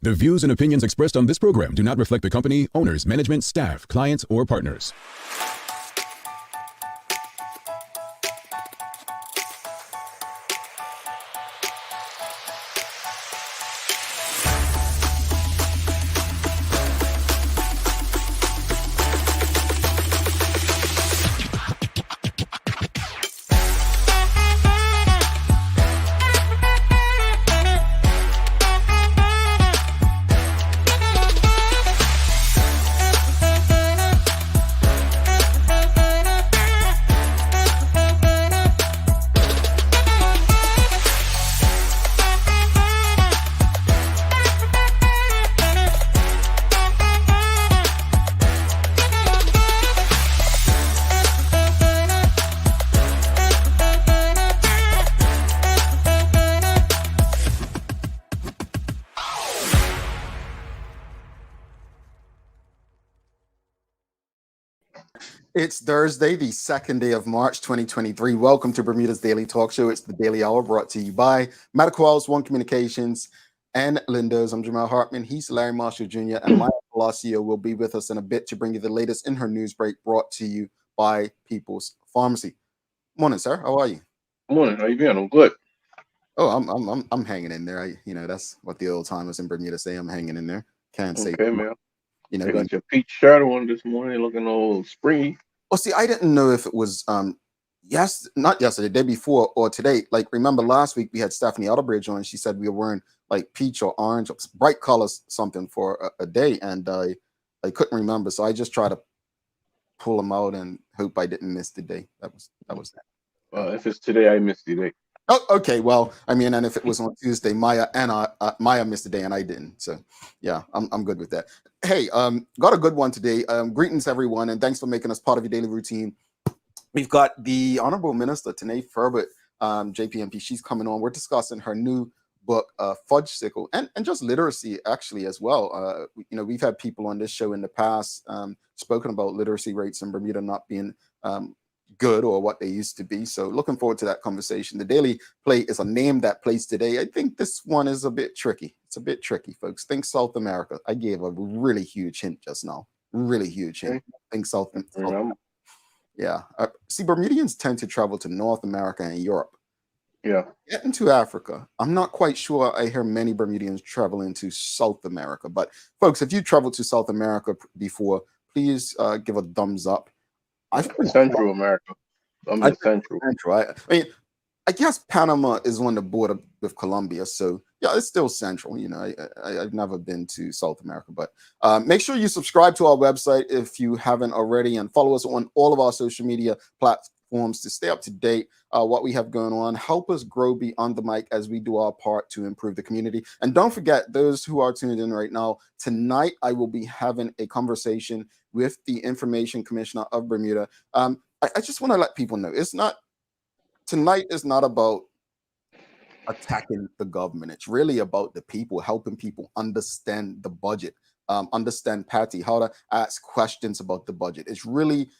The views and opinions expressed on this program do not reflect the company, owners, management, staff, clients, or partners. It's Thursday, the second day of March, 2023. Welcome to Bermuda's Daily Talk Show. It's the Daily Hour brought to you by Medical One Communications and Lindo's. I'm Jamal Hartman. He's Larry Marshall Jr. And Maya Palacio will be with us in a bit to bring you the latest in her news break brought to you by People's Pharmacy. Morning, sir. How are you? Morning. How you been? I'm good. Oh, I'm hanging in there. That's what the old timers in Bermuda say. I'm hanging in there. Can't say. Okay, man. You know, I got your peach shirt on this morning, looking all springy. Oh, see, I didn't know if it was not yesterday, the day before, or today. Like, remember last week we had Stephanie Outerbridge on. She said we were wearing like peach or orange, or bright colors, something for a day, and I couldn't remember, so I just tried to pull them out and hope I didn't miss the day. That was that. If it's today, I missed the day. Oh, okay. Well, I mean, and if it was on Tuesday, Maya missed the day and I didn't. So, yeah, I'm good with that. Hey, got a good one today. Greetings, everyone, and thanks for making us part of your daily routine. We've got the Honorable Minister Tinee Furbert JP. She's coming on. We're discussing her new book, Fudgesicle, and just literacy actually as well. We've had people on this show in the past spoken about literacy rates in Bermuda not being good or what they used to be. So looking forward to that conversation. The Daily Plate is a name that plays today. I think this one is a bit tricky. It's a bit tricky, folks. Think South America. I gave a really huge hint just now. Really huge hint. Think South America. Yeah. See, Bermudians tend to travel to North America and Europe. Yeah. Getting to Africa. I'm not quite sure I hear many Bermudians traveling to South America. But folks, if you traveled to South America before, please give a thumbs up. Central America. Central. I guess Panama is on the border with Colombia, so yeah, it's still central. I've never been to South America, but make sure you subscribe to our website if you haven't already, and follow us on all of our social media platforms to stay up to date what we have going on. Help us grow beyond the mic as we do our part to improve the community. And don't forget, those who are tuned in right now, tonight I will be having a conversation with the Information Commissioner of Bermuda. I just want to let people know tonight is not about attacking the government. It's really about the people, helping people understand the budget, understand Patty, how to ask questions about the budget. It's really,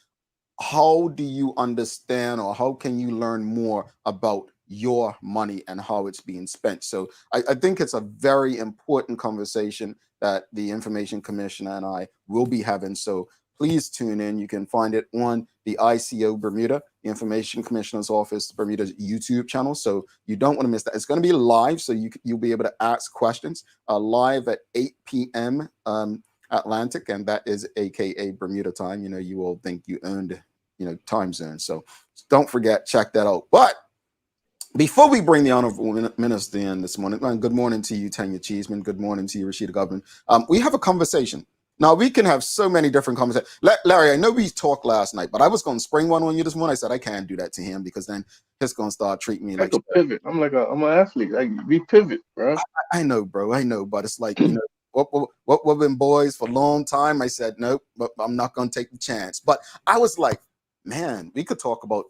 how do you understand, or how can you learn more about your money and how it's being spent? So I think it's a very important conversation that the Information Commissioner and I will be having. So please tune in. You can find it on the ICO Bermuda, the Information Commissioner's Office Bermuda's YouTube channel. So you don't want to miss that. It's going to be live, so you'll be able to ask questions live at 8 p.m. Atlantic, and that is AKA Bermuda time. You all think you earned, time zone. So don't forget, check that out. But before we bring the Honorable Minister in this morning, good morning to you, Tanya Cheeseman. Good morning to you, Rashida Government. We have a conversation. Now, we can have so many different conversations. Larry, I know we talked last night, but I was going to spring one on you this morning. I said, I can't do that to him because then he's going to start treating me like a pivot. I'm an athlete. We pivot, bro. I know, bro. I know, but it's like, what we've been boys for a long time. I said, nope, but I'm not going to take the chance. But I was like, man, we could talk about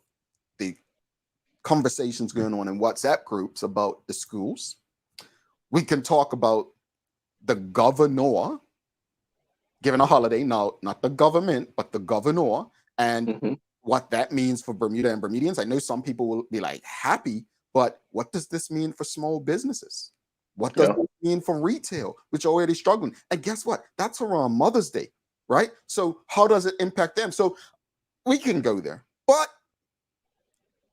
the conversations going on in WhatsApp groups about the schools. We can talk about the governor given a holiday, now not the government, but the governor, and what that means for Bermuda and Bermudians. I know some people will be like happy, but what does this mean for small businesses? What does it mean for retail, which are already struggling? And guess what? That's around Mother's Day, right? So how does it impact them? So we can go there. But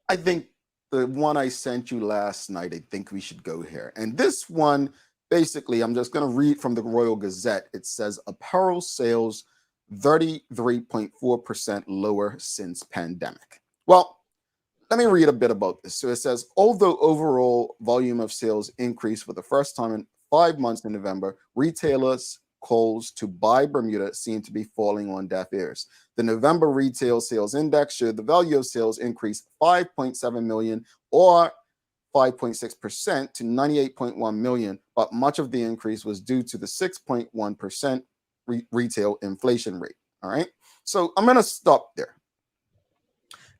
I think the one I sent you last night, I think we should go here. And this one, basically, I'm just going to read from the Royal Gazette. It says apparel sales 33.4% lower since pandemic. Well, let me read a bit about this. So it says, although overall volume of sales increased for the first time in 5 months in November, retailers' calls to buy Bermuda seem to be falling on deaf ears. The November retail sales index showed the value of sales increased 5.7 million or 5.6% to 98.1 million, but much of the increase was due to the 6.1% retail inflation rate. All right. So I'm going to stop there.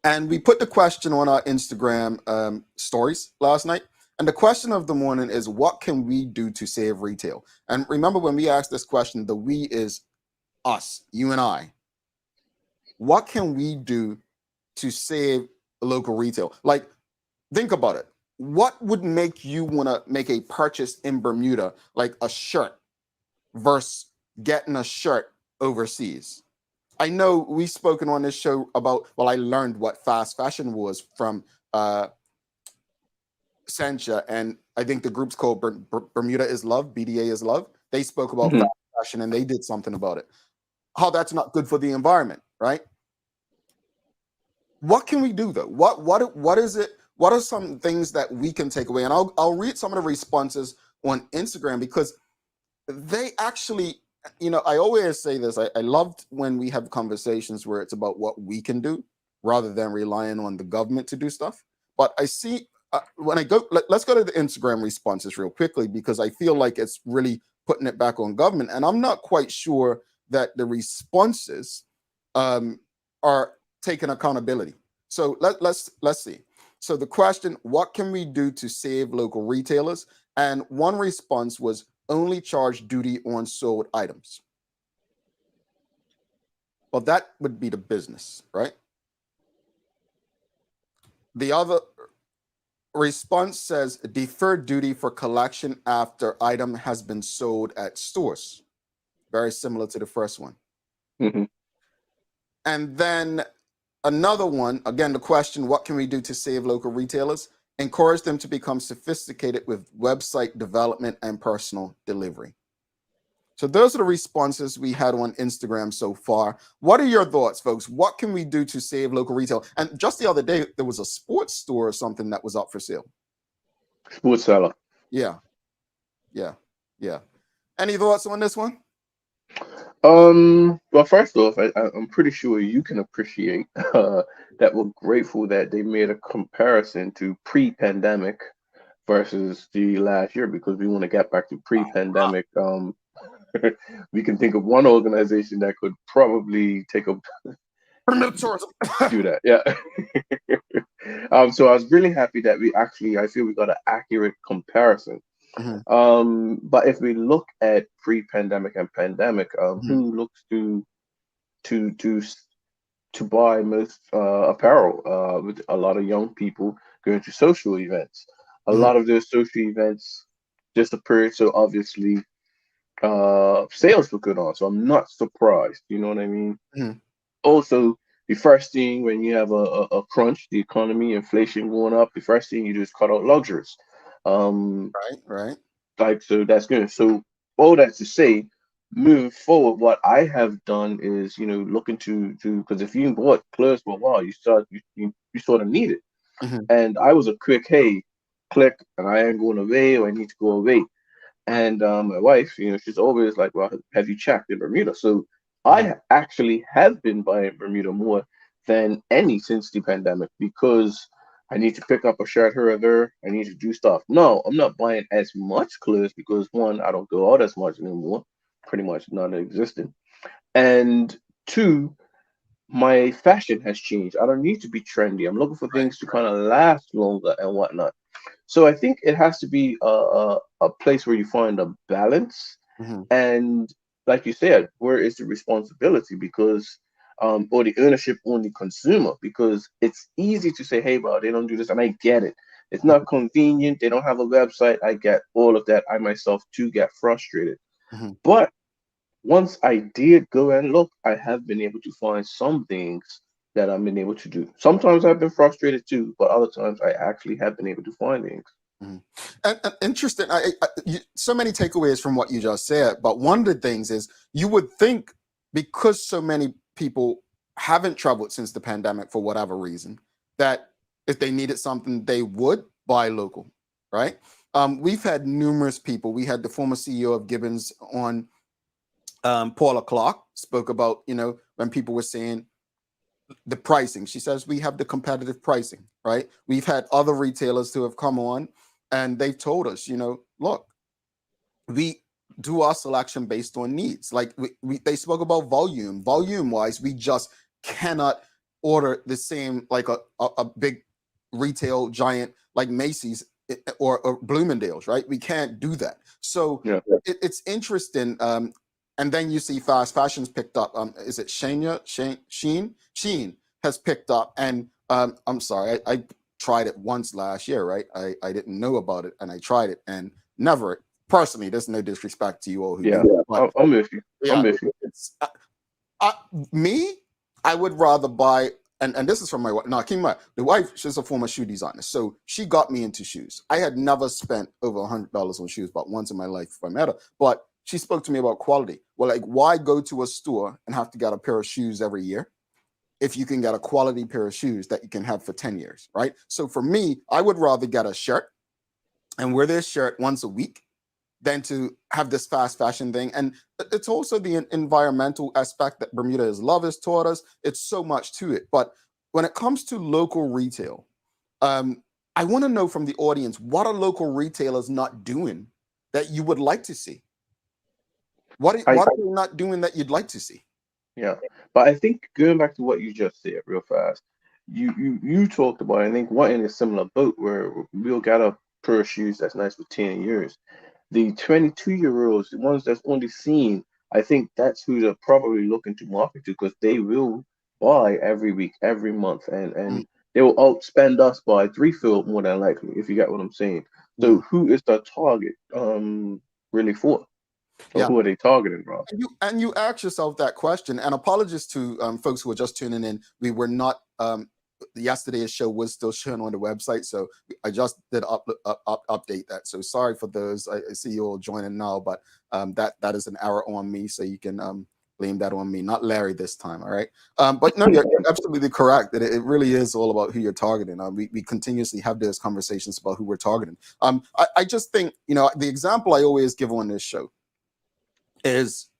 And we put the question on our Instagram stories last night. And the question of the morning is, what can we do to save retail? And remember, when we asked this question, the we is us, you and I. What can we do to save local retail? Like, think about it. What would make you want to make a purchase in Bermuda, like a shirt, versus getting a shirt overseas? I know we've spoken on this show about, well, I learned what fast fashion was from Sencha, and I think the group's called Bermuda is Love, BDA is Love. They spoke about fast fashion and they did something about it. How that's not good for the environment, right? What can we do though? What is it? What are some things that we can take away? And I'll read some of the responses on Instagram, because they actually, you know, I always say this. I loved when we have conversations where it's about what we can do rather than relying on the government to do stuff. But I see when I go, let's go to the Instagram responses real quickly, because I feel like it's really putting it back on government. And I'm not quite sure that the responses are taking accountability. So let's see. So the question, what can we do to save local retailers? And one response was only charge duty on sold items. Well, that would be the business, right? The other response says defer duty for collection after item has been sold at stores. Very similar to the first one. And then another one, again, the question, what can we do to save local retailers? Encourage them to become sophisticated with website development and personal delivery. So those are the responses we had on Instagram so far. What are your thoughts, folks? What can we do to save local retail? And just the other day, there was a sports store or something that was up for sale. Sports seller. Yeah. Any thoughts on this one? Well, first off, I'm pretty sure you can appreciate that we're grateful that they made a comparison to pre-pandemic versus the last year, because we want to get back to pre-pandemic. We can think of one organization that could probably take a do that. Yeah. So I was really happy that I feel we got an accurate comparison. But if we look at pre-pandemic and pandemic, who looks to buy most apparel? With a lot of young people going to social events. A lot of those social events disappeared, so obviously sales were good on. So I'm not surprised. You know what I mean? Also, the first thing when you have a crunch, the economy, inflation going up, the first thing you do is cut out luxuries. Right. Like, so that's good. So all that to say, moving forward, what I have done is, looking to because if you bought clothes for a while, you sort of need it. And I was a quick, hey, click, and I ain't going away, or I need to go away. And my wife, she's always like, well, have you checked in Bermuda? So I actually have been buying Bermuda more than any since the pandemic, because I need to pick up a shirt here or there. I need to do stuff. No, I'm not buying as much clothes because, one, I don't go out as much anymore, pretty much non-existent. And two, my fashion has changed. I don't need to be trendy. I'm looking for things to kind of last longer and whatnot. So I think it has to be a place where you find a balance. And like you said, where is the responsibility? Because or the ownership on the consumer, because it's easy to say, hey, well, they don't do this, and I get it. It's not convenient. They don't have a website. I get all of that. I myself too get frustrated. Mm-hmm. But once I did go and look, I have been able to find some things that I've been able to do. Sometimes I've been frustrated too, but other times I actually have been able to find things. Mm-hmm. And interesting. So many takeaways from what you just said, but one of the things is you would think because so many people haven't traveled since the pandemic for whatever reason, that if they needed something, they would buy local, right? We've had numerous people. We had the former CEO of Gibbons on. Paula Clark spoke about, when people were saying the pricing. She says we have the competitive pricing, right? We've had other retailers who have come on and they've told us, look, we do our selection based on needs. Like they spoke about volume wise, we just cannot order the same, like a big retail giant like Macy's or Bloomingdale's, right? We can't do that. So Yeah. it's interesting. And then you see fast fashion's picked up. Is it Sheen has picked up. And I'm sorry, I tried it once last year, right? I didn't know about it and I tried it and never personally, there's no disrespect to you all who Yeah, do it, but I'm with you. yeah, I'm with you. it's me. I would rather buy, and this is from my wife. Now, keep in mind, the wife, she's a former shoe designer, so she got me into shoes. I had never spent over $100 on shoes, but once in my life if I met her. But she spoke to me about quality. Well, like, why go to a store and have to get a pair of shoes every year if you can get a quality pair of shoes that you can have for 10 years, right? So for me, I would rather get a shirt and wear this shirt once a week than to have this fast fashion thing. And it's also the environmental aspect that Bermuda has love has taught us. It's so much to it. But when it comes to local retail, I want to know from the audience, what are local retailers not doing that you would like to see? What are they not doing that you'd like to see? Yeah, but I think going back to what you just said real fast, you talked about, I think, what in a similar boat where we'll get a pair of shoes that's nice for 10 years. The 22-year-olds, the ones that's only seen, I think that's who they're probably looking to market to because they will buy every week, every month, and they will outspend us by threefold more than likely, if you get what I'm saying. So Yeah. who is the target really for? Or Yeah. who are they targeting, bro? And you ask yourself that question. And apologies to folks who are just tuning in. We were not. Yesterday's show was still shown on the website, so I just did update that. So sorry for those. I see you all joining now, but that is an error on me. So you can blame that on me, not Larry this time. All right. But no, you're absolutely correct that it really is all about who you're targeting. We continuously have those conversations about who we're targeting. I just think the example I always give on this show is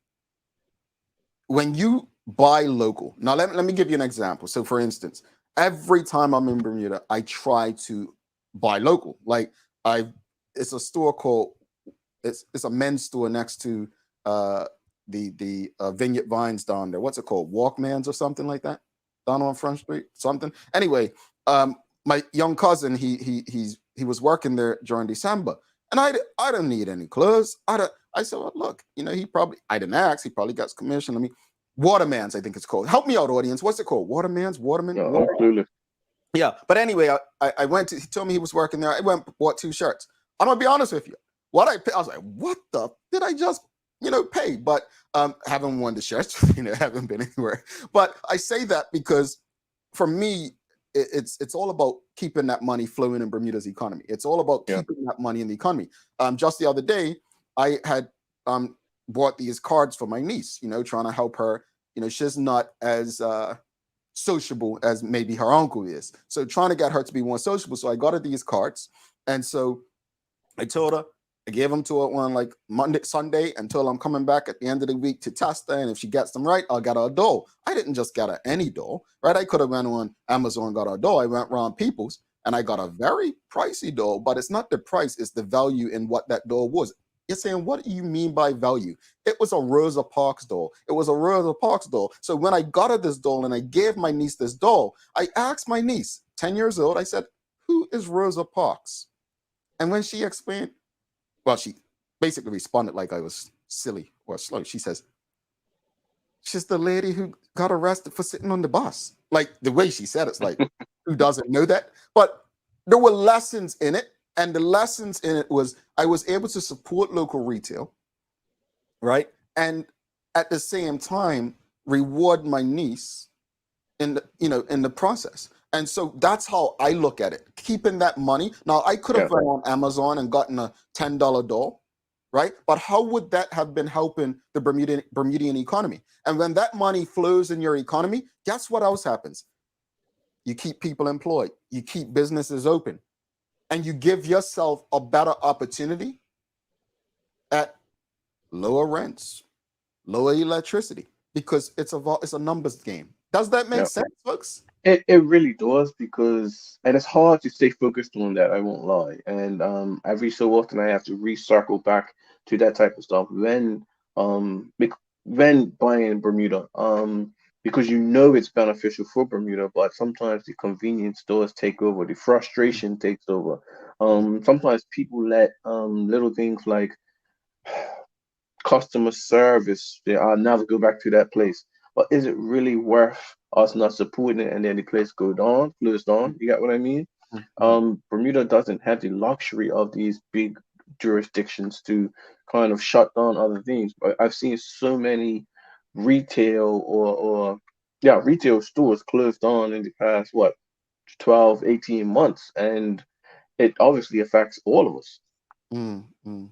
when you buy local. Now, let me give you an example. So, for instance, every time I'm in Bermuda, I try to buy local. Like it's a store called it's a men's store next to the Vineyard Vines down there. What's it called? Walkmans or something like that down on Front Street. Something. Anyway, my young cousin he was working there during December, and I don't need any clothes. I said, well, look, I didn't ask. He probably got his commission. I mean, Watermans, I think it's called. Help me out, audience. What's it called? Watermans? Waterman? No, I'm clueless. Yeah. But anyway, I went to, he told me he was working there. I went and bought 2 shirts. I'm going to be honest with you. I was like, what the did I just, pay? But haven't worn the shirts, haven't been anywhere. But I say that because for me, it's all about keeping that money flowing in Bermuda's economy. It's all about keeping that money in the economy. Just the other day, I had bought these cards for my niece, trying to help her. She's not as sociable as maybe her uncle is. So trying to get her to be more sociable. So I got her these cards. And so I told her, I gave them to her on like Sunday until I'm coming back at the end of the week to test her. And if she gets them right, I'll get her a doll. I didn't just get her any doll, right? I could have went on Amazon and got her a doll. I went around People's and I got a very pricey doll, but it's not the price, it's the value in what that doll was. You're saying, what do you mean by value? It was a Rosa Parks doll. It was a Rosa Parks doll. So when I got her this doll and I gave my niece this doll, I asked my niece, 10 years old, I said, who is Rosa Parks? And when she explained, well, she basically responded like I was silly or slow. She says, she's the lady who got arrested for sitting on the bus. Like the way she said it's like, who doesn't know that? But there were lessons in it, and the lessons in it was I was able to support local retail, right, and at the same time reward my niece in the in the process. And so that's how I look at it. Keeping that money. Now I could have Yeah. went on Amazon and gotten a $10 doll, right? But how would that have been helping the Bermudian economy? And when that money flows in your economy, guess what else happens? You keep people employed, you keep businesses open, and you give yourself a better opportunity at lower rents, lower electricity, because it's a numbers game. Does that make Yeah. sense, folks? It really does because, and it's hard to stay focused on that, I won't lie. And every so often I have to recircle back to that type of stuff when buying in Bermuda. Because you know it's beneficial for Bermuda, but sometimes the convenience stores take over, the frustration takes over. Sometimes people let little things like customer service. Yeah, I'll never go back to that place. But is it really worth us not supporting it and then the place closed down? You got what I mean? Mhm. Bermuda doesn't have the luxury of these big jurisdictions to kind of shut down other things. But I've seen so many retail or yeah, retail stores closed down in the past, what, 12, 18 months. And it obviously affects all of us. Mm, mm.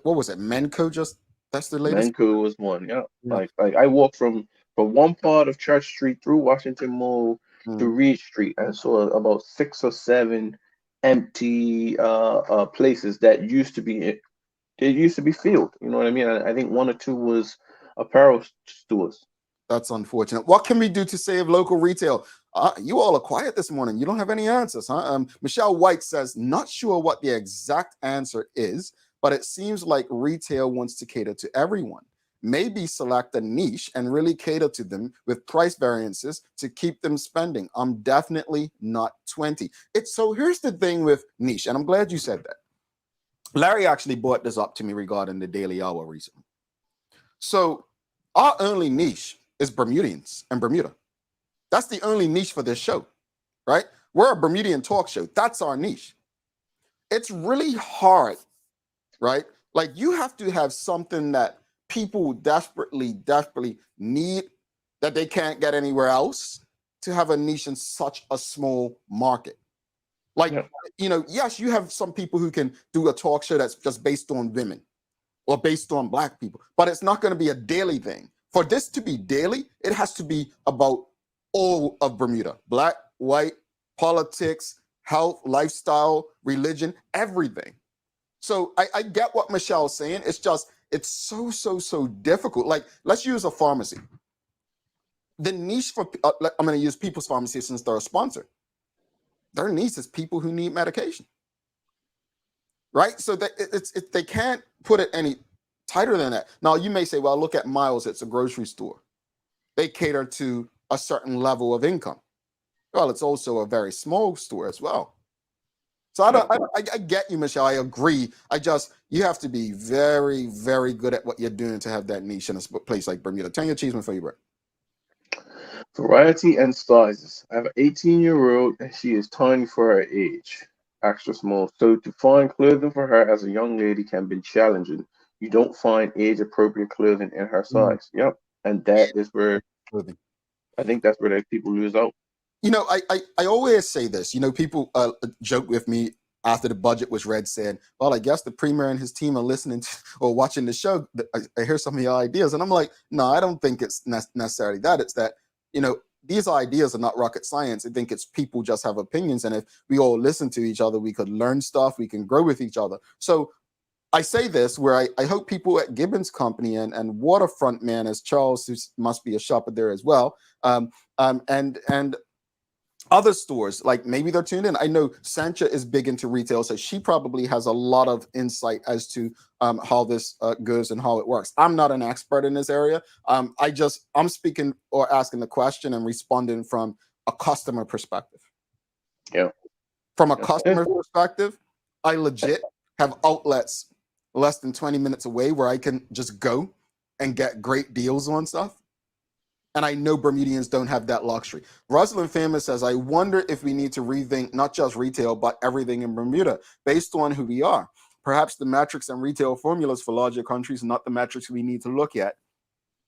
What was it? Menco just that's the latest. Manco was one, yeah. Yeah. Like I walked from one part of Church Street through Washington Mall to Mm. Reed Street and saw about 6 or 7 empty places that used to be filled. You know what I mean? I think 1 or 2 was apparel stores. That's unfortunate. What can we do to save local retail? You all are quiet this morning. You don't have any answers, huh? Michelle White says, not sure what the exact answer is, but it seems like retail wants to cater to everyone. Maybe select a niche and really cater to them with price variances to keep them spending. I'm definitely not 20. It's so here's the thing with niche, and I'm glad you said that. Larry actually brought this up to me regarding the Daily Hour recently. So our only niche is Bermudians and Bermuda. That's the only niche for this show, right? We're a Bermudian talk show. That's our niche. It's really hard, right? Like you have to have something that people desperately need that they can't get anywhere else to have a niche in such a small market. Like, Yeah. Yes, you have some people who can do a talk show that's just based on women or based on black people, but it's not going to be a daily thing. For this to be daily, it has to be about all of Bermuda, black, white, politics, health, lifestyle, religion, everything. So I get what Michelle's saying. It's so difficult. Like, let's use a pharmacy. The niche for, I'm going to use People's Pharmacy since they're a sponsor. Their niche is people who need medication, right? So that they can't put it any tighter than that. Now you may say, well, look at Miles, it's a grocery store. They cater to a certain level of income. Well, it's also a very small store as well. So I get you, Michelle. I agree. You have to be very good at what you're doing to have that niche in a place like Bermuda. Tell your cheeseman for you, Brett. Variety and sizes. I have an 18-year-old and she is tiny for her age, extra small. So to find clothing for her as a young lady can be challenging. You don't find age-appropriate clothing in her Mm. size. Yep. And Yeah. that is where I think that's where the people lose out. I always say this. People joke with me after the budget was read, said, well, I guess the premier and his team are listening to or watching the show. I hear some of your ideas. And I'm like, no, I don't think it's necessarily that. It's that, these ideas are not rocket science. I think it's people just have opinions. And if we all listen to each other, we could learn stuff. We can grow with each other. So I say this where I hope people at Gibbons Company and Waterfront Man, as Charles, who must be a shopper there as well, and other stores, like maybe they're tuned in. I know Sancha is big into retail, so she probably has a lot of insight as to how this goes and how it works. I'm not an expert in this area. I'm speaking or asking the question and responding from a customer perspective. Yeah. From a Yeah. customer perspective, I legit have outlets less than 20 minutes away where I can just go and get great deals on stuff. And I know Bermudians don't have that luxury. Rosalind Famous says, I wonder if we need to rethink not just retail, but everything in Bermuda based on who we are. Perhaps the metrics and retail formulas for larger countries, not the metrics we need to look at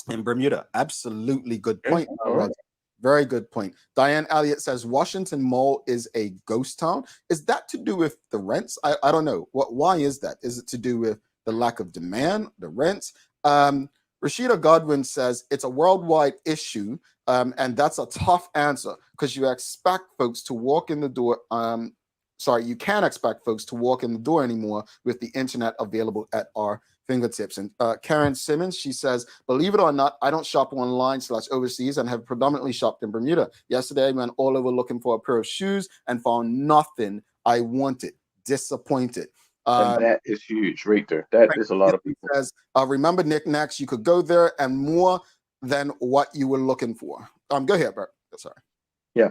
in Bermuda. Absolutely good point, Roger. Very good point. Diane Elliott says Washington Mall is a ghost town. Is that to do with the rents? I don't know. Why is that? Is it to do with the lack of demand, the rents? Rashida Godwin says it's a worldwide issue, and that's a tough answer because you expect folks to walk in the door. You can't expect folks to walk in the door anymore with the internet available at our fingertips. And Karen Simmons, she says, believe it or not, I don't shop online / overseas and have predominantly shopped in Bermuda. Yesterday, I went all over looking for a pair of shoes and found nothing I wanted. Disappointed. And that is huge right there. That is a lot of people. Says, remember knickknacks, you could go there and more than what you were looking for. Go ahead, Bert. Sorry. Yeah.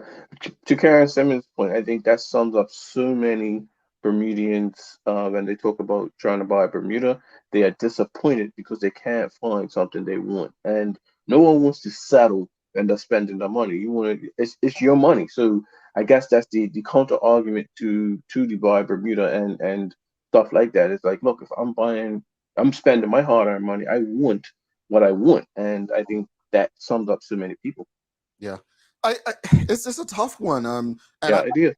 To Karen Simmons' point, I think that sums up so many Bermudians when they talk about trying to buy Bermuda. They are disappointed because they can't find something they want. And no one wants to settle and they're spending their money. You want to, it's your money. So I guess that's the counter argument to the buy Bermuda and stuff like that. It's like, look, if I'm spending my hard-earned money, I want what I want. And I think that sums up so many people. Yeah. It's just a tough one. It is.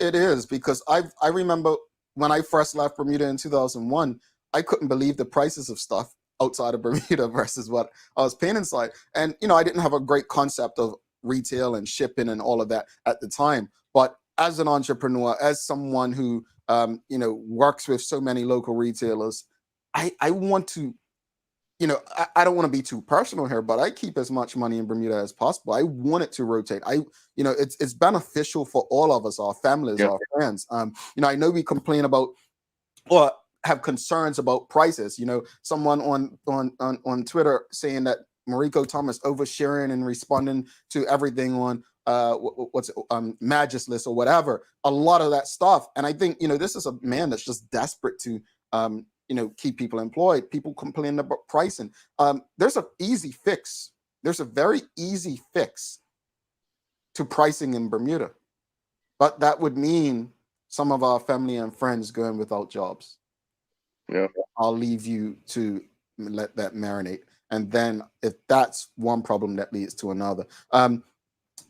It is because I remember when I first left Bermuda in 2001, I couldn't believe the prices of stuff outside of Bermuda versus what I was paying inside. And, I didn't have a great concept of retail and shipping and all of that at the time. But as an entrepreneur, as someone who, works with so many local retailers, I want to, I don't want to be too personal here, but I keep as much money in Bermuda as possible. I want it to rotate. It's beneficial for all of us, our families, our friends. I know we complain about or have concerns about prices. Someone on Twitter saying that Mariko Thomas oversharing and responding to everything on Magis list or whatever. A lot of that stuff, and I think this is a man that's just desperate to keep people employed. People complain about pricing. There's an easy fix. There's a very easy fix to pricing in Bermuda, but that would mean some of our family and friends going without jobs. Yeah, I'll leave you to let that marinate. And then if that's one problem, that leads to another.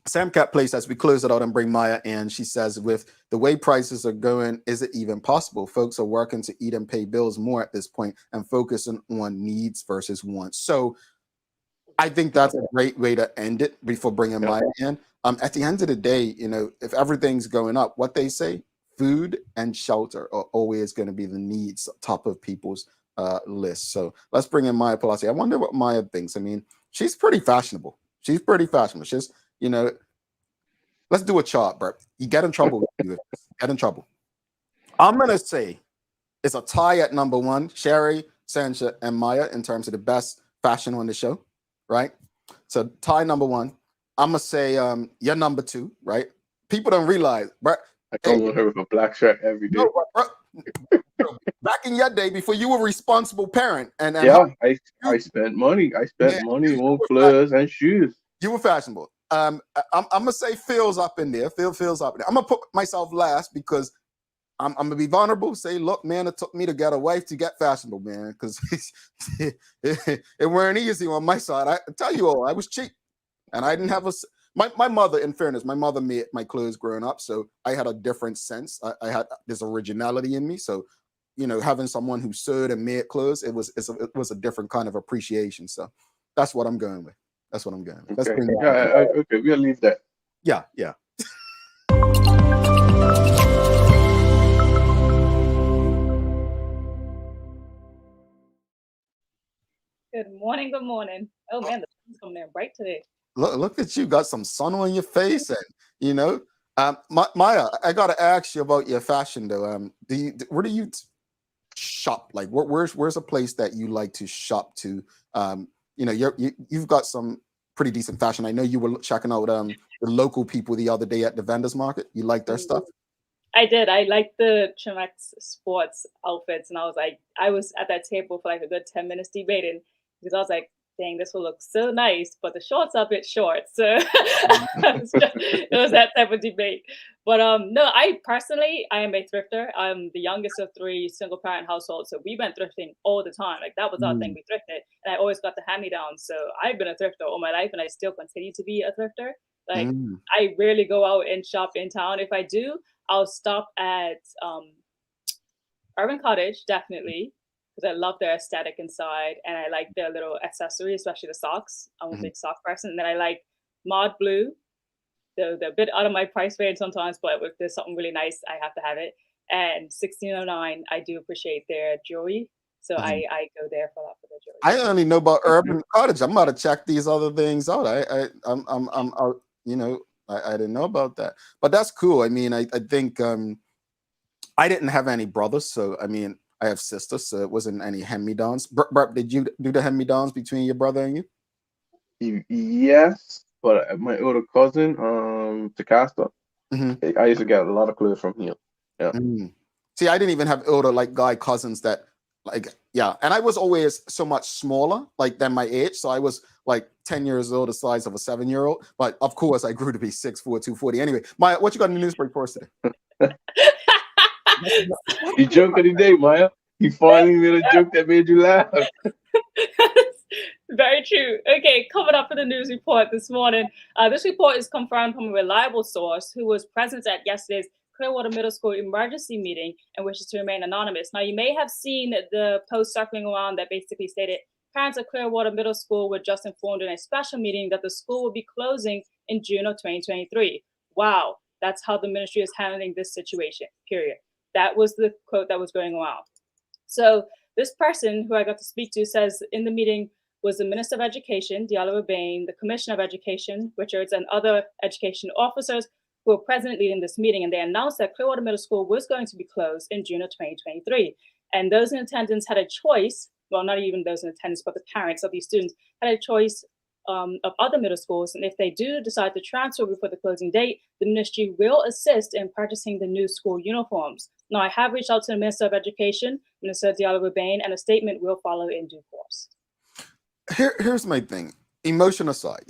Sam Cat Place, as we close it out and bring Maya in, she says, with the way prices are going, is it even possible? Folks are working to eat and pay bills more at this point and focusing on needs versus wants. So I think that's a great way to end it before bringing Maya in. At the end of the day, if everything's going up, what they say, food and shelter are always going to be the needs top of people's list. So let's bring in Maya Pelosi. I wonder what Maya thinks. I mean, she's pretty fashionable. She's let's do a chart, Bert. You get in trouble. Get in trouble. I'm going to say it's a tie at number one, Sherry, Sancha, and Maya in terms of the best fashion on the show, right? So tie number one. I'm going to say you're number two, right? People don't realize, Bert. I come with her with a black shirt every day. Back in your day, before you were a responsible parent, and I spent money. I spent money on clothes and shoes. You were fashionable. I'm gonna say Phil's up in there. Phil's up in there. I'm gonna put myself last because I'm gonna be vulnerable. Say, look, man, it took me to get a wife to get fashionable, man, because it weren't easy on my side. I tell you all, I was cheap, and I didn't have my mother. In fairness, my mother made my clothes growing up, so I had a different sense. I had this originality in me, so having someone who sewed and made clothes, it was a different kind of appreciation. So that's what I'm going with. That's what I'm going with. Okay. Okay, we'll leave that. Yeah. Good morning. Oh man, the sun's coming in bright today. Look at you, got some sun on your face, and Maya, I gotta ask you about your fashion though. Where do you shop? Like, where's a place that you like to shop to? You've got some pretty decent fashion. I know you were checking out the local people the other day at the vendors market. You like their stuff? I did. I liked the Chimex sports outfits, and I was at that table for like a good 10 minutes debating because I was like, dang, this will look so nice, but the shorts are a bit short. So it was that type of debate. But no, I personally, I am a thrifter. I'm the youngest of 3 single parent households. So we went thrifting all the time. Like that was our thing. We thrifted. And I always got the hand-me-downs. So I've been a thrifter all my life and I still continue to be a thrifter. Like I rarely go out and shop in town. If I do, I'll stop at Urban Cottage, definitely, because I love their aesthetic inside and I like their little accessories, especially the socks. I'm a big sock person. And then I like Mod Blue. They're a bit out of my price range sometimes, but if there's something really nice, I have to have it. And 1609, I do appreciate their jewelry. So I go there for the jewelry. I only know about Urban Cottage. I'm about to check these other things out. I didn't know about that, but that's cool. I mean, I think I didn't have any brothers, so I mean, I have sisters, so it wasn't any hand-me-downs. Did you do the hand-me-downs between your brother and you? Yes, but my older cousin, Takasta, I used to get a lot of clothes from him. Yeah. See, I didn't even have older like guy cousins that and I was always so much smaller like than my age, so I was like 10 years old, the size of a 7-year-old, but of course I grew to be 6'4", 240. Anyway, Maya, what you got in the news break for us today? You joke of the day, Maya. You finally made a joke that made you laugh. Very true. Okay, coming up for the news report this morning. This report is confirmed from a reliable source who was present at yesterday's Clearwater Middle School emergency meeting and wishes to remain anonymous. Now, you may have seen the post circling around that basically stated parents at Clearwater Middle School were just informed in a special meeting that the school will be closing in June of 2023. Wow, that's how the ministry is handling this situation, period. That was the quote that was going around. So this person who I got to speak to says in the meeting was the Minister of Education, Diallo Urbane, the Commissioner of Education, Richards, and other education officers who were present leading this meeting. And they announced that Clearwater Middle School was going to be closed in June of 2023. And those in attendance had a choice, well, not even those in attendance, but the parents of these students had a choice of other middle schools. And if they do decide to transfer before the closing date, the ministry will assist in purchasing the new school uniforms. Now, I have reached out to the Minister of Education, Minister Diallo Urbane, and a statement will follow in due course. Here's my thing. Emotion aside.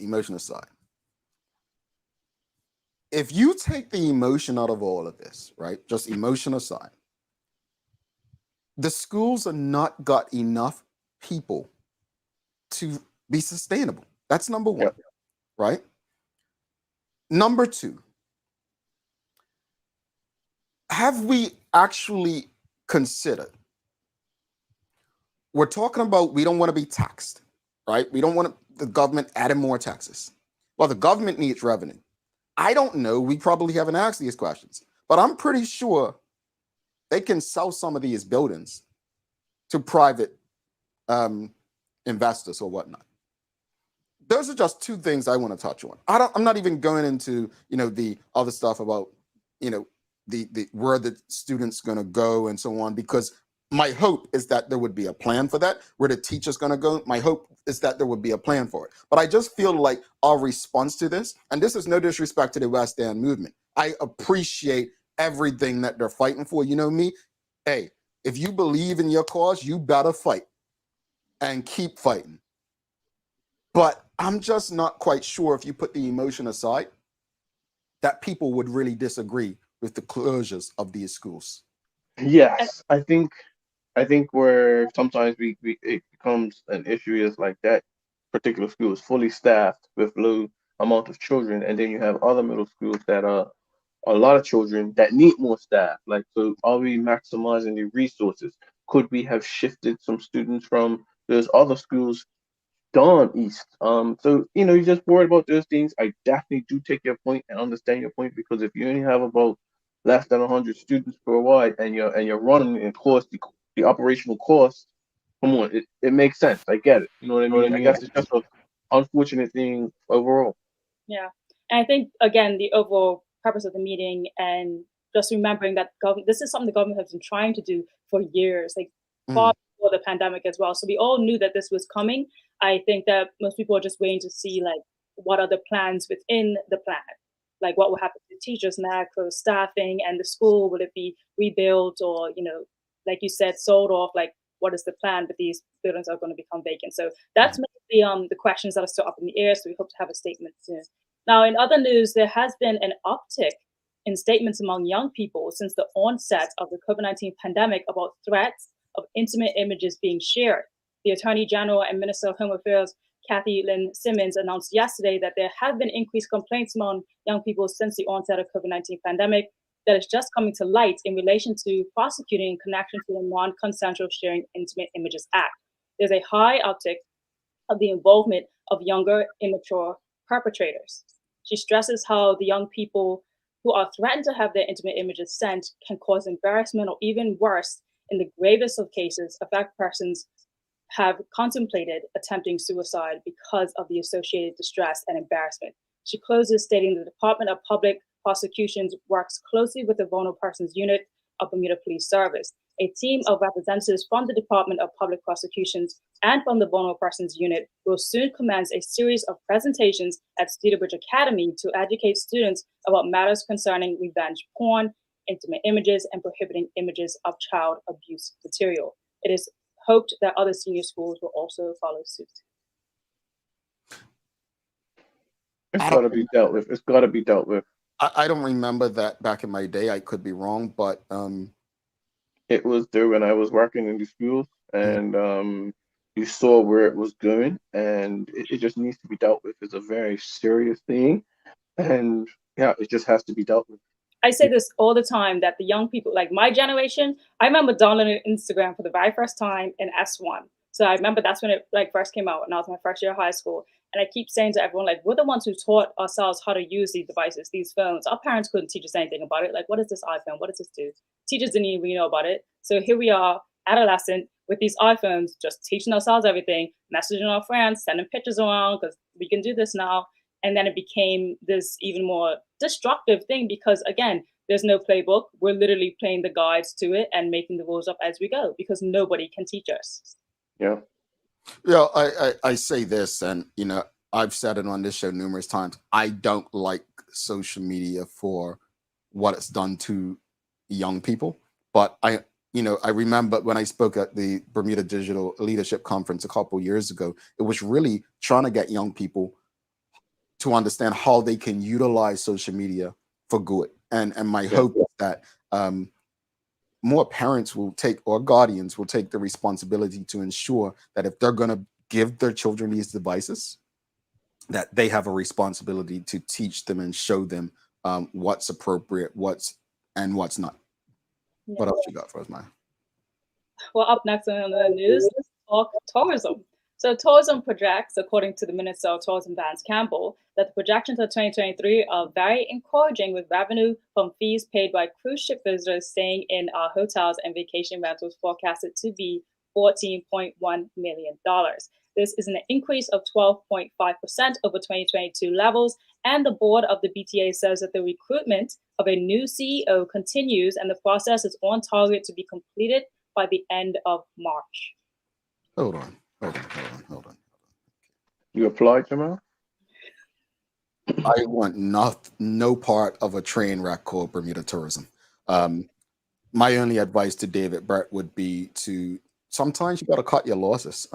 If you take the emotion out of all of this, right? Just emotion aside, the schools are not got enough people to be sustainable. That's number one, right? Number two, have we actually considered? We're talking about we don't want to be taxed, right? We don't want the government adding more taxes. Well, the government needs revenue. I don't know. We probably haven't asked these questions, but I'm pretty sure they can sell some of these buildings to private investors or whatnot. Those are just two things I want to touch on. I'm not even going into the other stuff about the where the students going to go and so on, because my hope is that there would be a plan for that. Where the teacher's going to go, my hope is that there would be a plan for it. But I just feel like our response to this, and this is no disrespect to the West End movement, I appreciate everything that they're fighting for. You know me, hey, if you believe in your cause, you better fight and keep fighting. But I'm just not quite sure, if you put the emotion aside, that people would really disagree with the closures of these schools. Yes, I think where sometimes it becomes an issue is like that particular school is fully staffed with low amount of children, and then you have other middle schools that are a lot of children that need more staff. Like, so are we maximizing the resources? Could we have shifted some students from those other schools down east? So you're just worried about those things. I definitely do take your point and understand your point, because if you only have about less than 100 students per wide and you're running and course the operational cost, come on, it makes sense. I get it. You know what I mean? I guess it's just an unfortunate thing overall. Yeah. And I think, again, the overall purpose of the meeting and just remembering that this is something the government has been trying to do for years, like far before the pandemic as well. So we all knew that this was coming. I think that most people are just waiting to see like what are the plans within the plan. Like what will happen to teachers now, close staffing, and the school, will it be rebuilt or, like you said, sold off? Like what is the plan? But these buildings are going to become vacant. So that's making the questions that are still up in the air. So we hope to have a statement soon. Now, in other news, there has been an uptick in statements among young people since the onset of the COVID-19 pandemic about threats of intimate images being shared. The Attorney General and Minister of Home Affairs, Kathy Lynn Simmons, announced yesterday that there have been increased complaints among young people since the onset of COVID-19 pandemic that is just coming to light in relation to prosecuting in connection to the Non-Consensual Sharing Intimate Images Act. There's a high uptick of the involvement of younger, immature perpetrators. She stresses how the young people who are threatened to have their intimate images sent can cause embarrassment or even worse, in the gravest of cases, affect persons have contemplated attempting suicide because of the associated distress and embarrassment. She closes stating the Department of Public Prosecutions works closely with the Vulnerable Persons Unit of Bermuda Police Service. A team of representatives from the Department of Public Prosecutions and from the Vulnerable Persons Unit will soon commence a series of presentations at Cedarburg Academy to educate students about matters concerning revenge porn, intimate images, and prohibiting images of child abuse material. It is hoped that other senior schools will also follow suit. It's got to be dealt with. It's got to be dealt with. I don't remember that back in my day. I could be wrong, but it was there when I was working in the schools, and you saw where it was going, and it just needs to be dealt with. It's a very serious thing, and yeah, it just has to be dealt with. I say this all the time that the young people, like my generation, I remember downloading Instagram for the very first time in S1. So I remember that's when it like first came out, and I was in my first year of high school. And I keep saying to everyone, like, we're the ones who taught ourselves how to use these devices, these phones. Our parents couldn't teach us anything about it. Like, what is this iPhone? What does this do? Teachers didn't even know about it. So here we are, adolescent, with these iPhones, just teaching ourselves everything, messaging our friends, sending pictures around because we can do this now. And then it became this even more destructive thing because, again, there's no playbook. We're literally playing the guides to it and making the rules up as we go because nobody can teach us. Yeah. Yeah, I say this, and I've said it on this show numerous times. I don't like social media for what it's done to young people. But I remember when I spoke at the Bermuda Digital Leadership Conference a couple years ago, it was really trying to get young people to understand how they can utilize social media for good. And my hope is that more parents will take, or guardians will take the responsibility to ensure that if they're going to give their children these devices, that they have a responsibility to teach them and show them what's appropriate, what's not. Yeah. What else you got for us, Maya? Well, up next on the news, let's talk tourism. So tourism projects, according to the Minister of Tourism, Vance Campbell, that the projections for 2023 are very encouraging, with revenue from fees paid by cruise ship visitors staying in our hotels and vacation rentals forecasted to be $14.1 million. This is an increase of 12.5% over 2022 levels, and the board of the BTA says that the recruitment of a new CEO continues and the process is on target to be completed by the end of March. Hold on. You applied, Jamal? I want no part of a train wreck called Bermuda Tourism. My only advice to David Brett would be to, sometimes you got to cut your losses.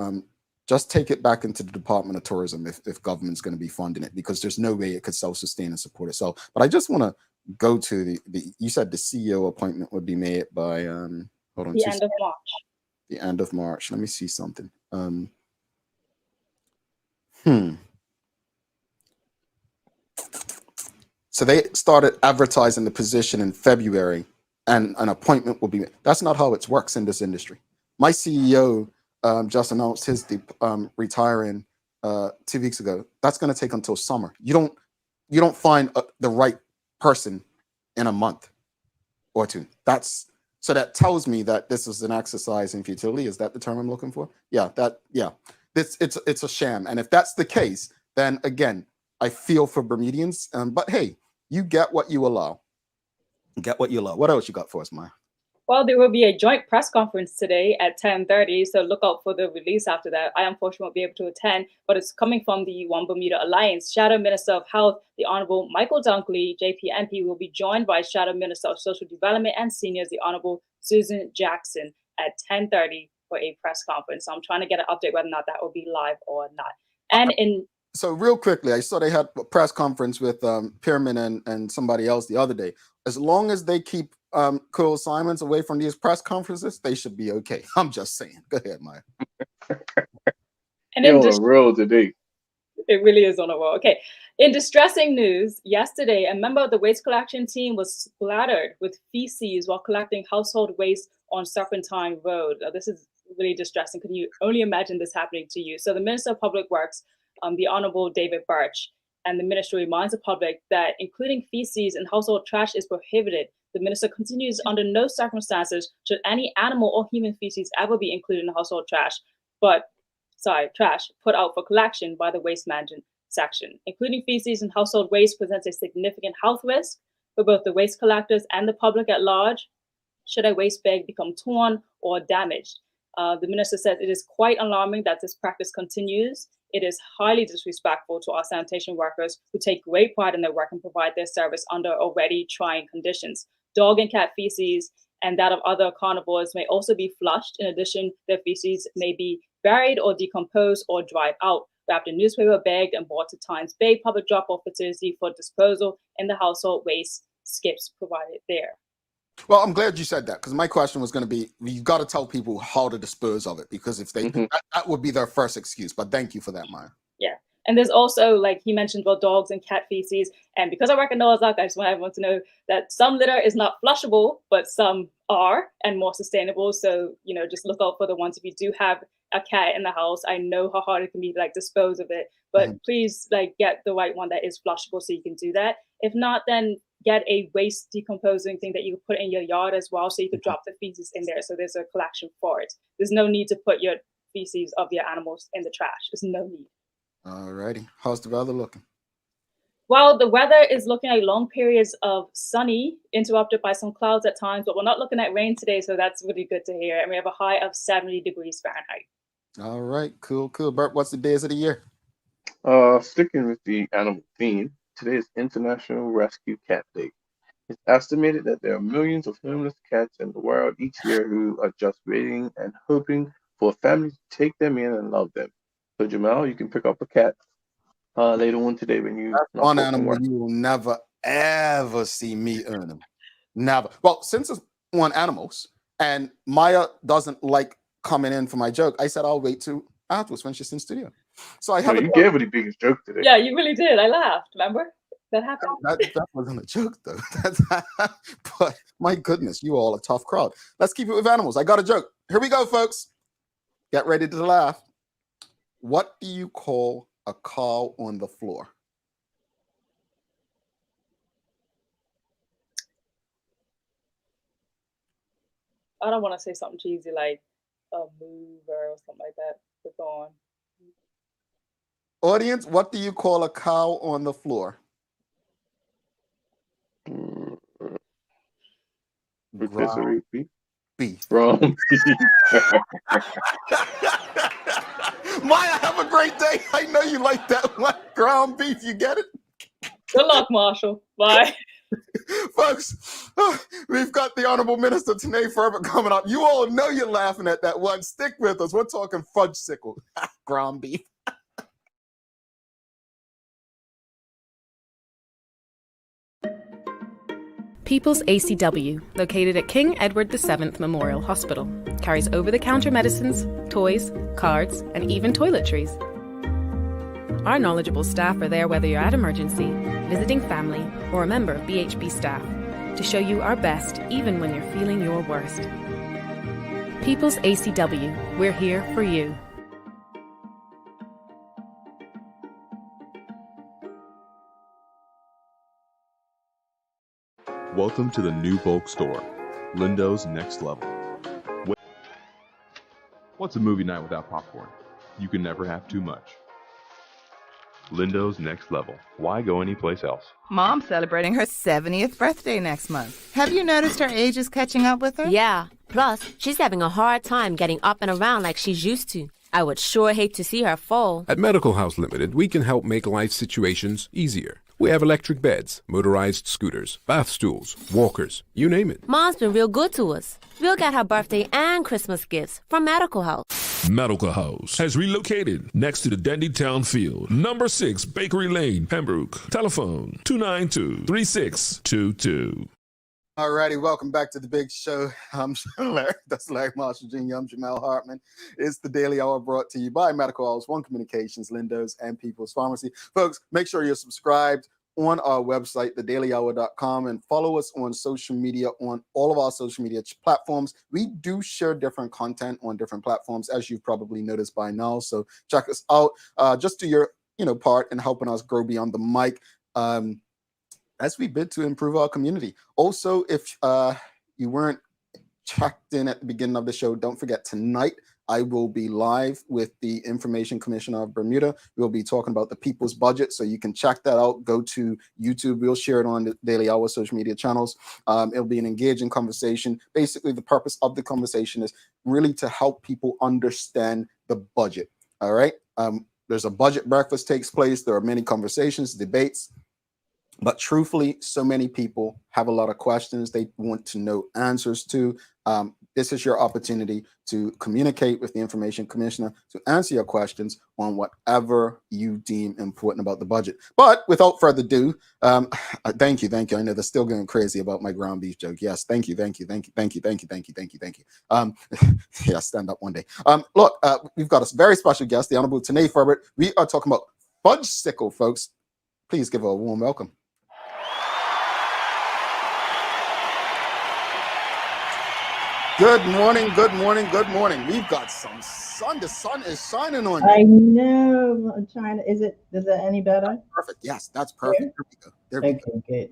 Just take it back into the Department of Tourism if government's going to be funding it, because there's no way it could self-sustain and support itself. But I just want to go to you said the CEO appointment would be made by hold on, the end of March. The end of March. Let me see something. So they started advertising the position in February, and an appointment will be made. That's not how it works in this industry. My CEO just announced his retiring 2 weeks ago. That's going to take until summer. You don't find the right person in a month or two. So that tells me that this is an exercise in futility. Is that the term I'm looking for? Yeah. It's a sham. And if that's the case, then again, I feel for Bermudians. But hey, you get what you allow. What else you got for us, Maya? Well, there will be a joint press conference today at 10:30, so look out for the release after that. I unfortunately won't be able to attend, but it's coming from the One Bermuda Alliance. Shadow Minister of Health, the Honorable Michael Dunkley, JP MP, will be joined by Shadow Minister of Social Development and Seniors, the Honorable Susan Jackson, at 10:30 for a press conference. So I'm trying to get an update whether or not that will be live or not. And in So real quickly, I saw they had a press conference with Pierman and somebody else the other day. As long as they keep Cole Simons away from these press conferences, they should be okay. I'm just saying. Go ahead, Maya. and You're in on a roll today. It really is on a roll. Okay. In distressing news, yesterday, a member of the waste collection team was splattered with feces while collecting household waste on Serpentine Road. This is really distressing. Can you only imagine this happening to you? So the Minister of Public Works, the Honorable David Birch, and the ministry reminds the public that including feces in household trash is prohibited. The minister continues, under no circumstances should any animal or human feces ever be included in household trash, trash put out for collection by the waste management section. Including feces and household waste presents a significant health risk for both the waste collectors and the public at large should a waste bag become torn or damaged. The minister said it is quite alarming that this practice continues. It is highly disrespectful to our sanitation workers who take great pride in their work and provide their service under already trying conditions. Dog and cat feces and that of other carnivores may also be flushed. In addition, their feces may be buried or decomposed or dried out, wrapped in newspaper, bagged, and brought to Tynes Bay public drop-off facility for disposal in the household waste skips provided there. Well, I'm glad you said that, because my question was going to be, you've got to tell people how to dispose of it, because if they that would be their first excuse. But thank you for that, Maya. Yeah. And there's also, like he mentioned, about dogs and cat feces. And because I work in Noah's Ark, I just want everyone to know that some litter is not flushable, but some are and more sustainable. So, just look out for the ones if you do have a cat in the house. I know how hard it can be to dispose of it, but please get the right one that is flushable so you can do that. If not, then get a waste decomposing thing that you can put in your yard as well, so you could drop the feces in there. So there's a collection for it. There's no need to put your feces of your animals in the trash. There's no need. All righty. How's the weather looking? Well, the weather is looking at long periods of sunny, interrupted by some clouds at times, but we're not looking at rain today, so that's really good to hear. And we have a high of 70 degrees Fahrenheit. All right, cool. Bert, what's the days of the year? Sticking with the animal theme, today is International Rescue Cat Day. It's estimated that there are millions of homeless cats in the world each year who are just waiting and hoping for a family to take them in and love them. So Jamal, you can pick up a cat later on today when you. That's one animal you will never ever see me earn them. Never. Well, since it's on animals and Maya doesn't like coming in for my joke, I said I'll wait till afterwards when she's in studio. So I have. You gave her the biggest joke today. Yeah, you really did. I laughed. Remember that happened. That wasn't a joke though. But my goodness, you all a tough crowd. Let's keep it with animals. I got a joke. Here we go, folks. Get ready to laugh. What do you call a cow on the floor? I don't want to say something cheesy like a mover or something like that. But go on. Audience, what do you call a cow on the floor? Rotisserie beef. Ground beef. Maya, have a great day. I know you like that one. Ground beef, you get it? Good luck, Marshall. Bye. Folks, we've got the Honorable Minister Tinee Furbert coming up. You all know you're laughing at that one. Stick with us. We're talking Fudgesicle. Ground beef. People's ACW, located at King Edward VII Memorial Hospital, carries over-the-counter medicines, toys, cards, and even toiletries. Our knowledgeable staff are there whether you're at emergency, visiting family, or a member of BHB staff, to show you our best even when you're feeling your worst. People's ACW, we're here for you. Welcome to the new bulk store, Lindo's Next Level. What's a movie night without popcorn? You can never have too much. Lindo's Next Level. Why go anyplace else? Mom's celebrating her 70th birthday next month. Have you noticed her age is catching up with her? Yeah. Plus, she's having a hard time getting up and around like she's used to. I would sure hate to see her fall. At Medical House Limited, we can help make life situations easier. We have electric beds, motorized scooters, bath stools, walkers, you name it. Mom's been real good to us. We'll get her birthday and Christmas gifts from Medical House. Medical House has relocated next to the Dandytown Field. Number 6 Bakery Lane, Pembroke. Telephone 292-3622. Alrighty, welcome back to the big show. That's Larry Marshall Jr. I'm Jamel Hartman. It's the Daily Hour brought to you by Medical House, One Communications, Lindo's, and People's Pharmacy. Folks, make sure you're subscribed on our website, thedailyhour.com, and follow us on social media, on all of our social media platforms. We do share different content on different platforms, as you've probably noticed by now. So check us out. Just do your part in helping us grow beyond the mic. As we bid to improve our community. Also, if you weren't checked in at the beginning of the show, don't forget tonight I will be live with the Information Commissioner of Bermuda. We'll be talking about the people's budget, so you can check that out. Go to YouTube. We'll share it on the Daily Hour social media channels. It'll be an engaging conversation. Basically, the purpose of the conversation is really to help people understand the budget. All right. There's a budget breakfast takes place. There are many conversations, debates. But truthfully, so many people have a lot of questions they want to know answers to. This is your opportunity to communicate with the Information Commissioner to answer your questions on whatever you deem important about the budget. But without further ado, thank you. I know they're still going crazy about my ground beef joke. Yes, thank you. Yeah, stand up one day. Look, we've got a very special guest, the Honorable Tinee Furbert. We are talking about Fudgesicle, folks. Please give her a warm welcome. Good morning. We've got some sun. The sun is shining on you. I know. I'm trying to. Is it any better? Perfect. Yes, that's perfect. Yeah. There we go. Okay,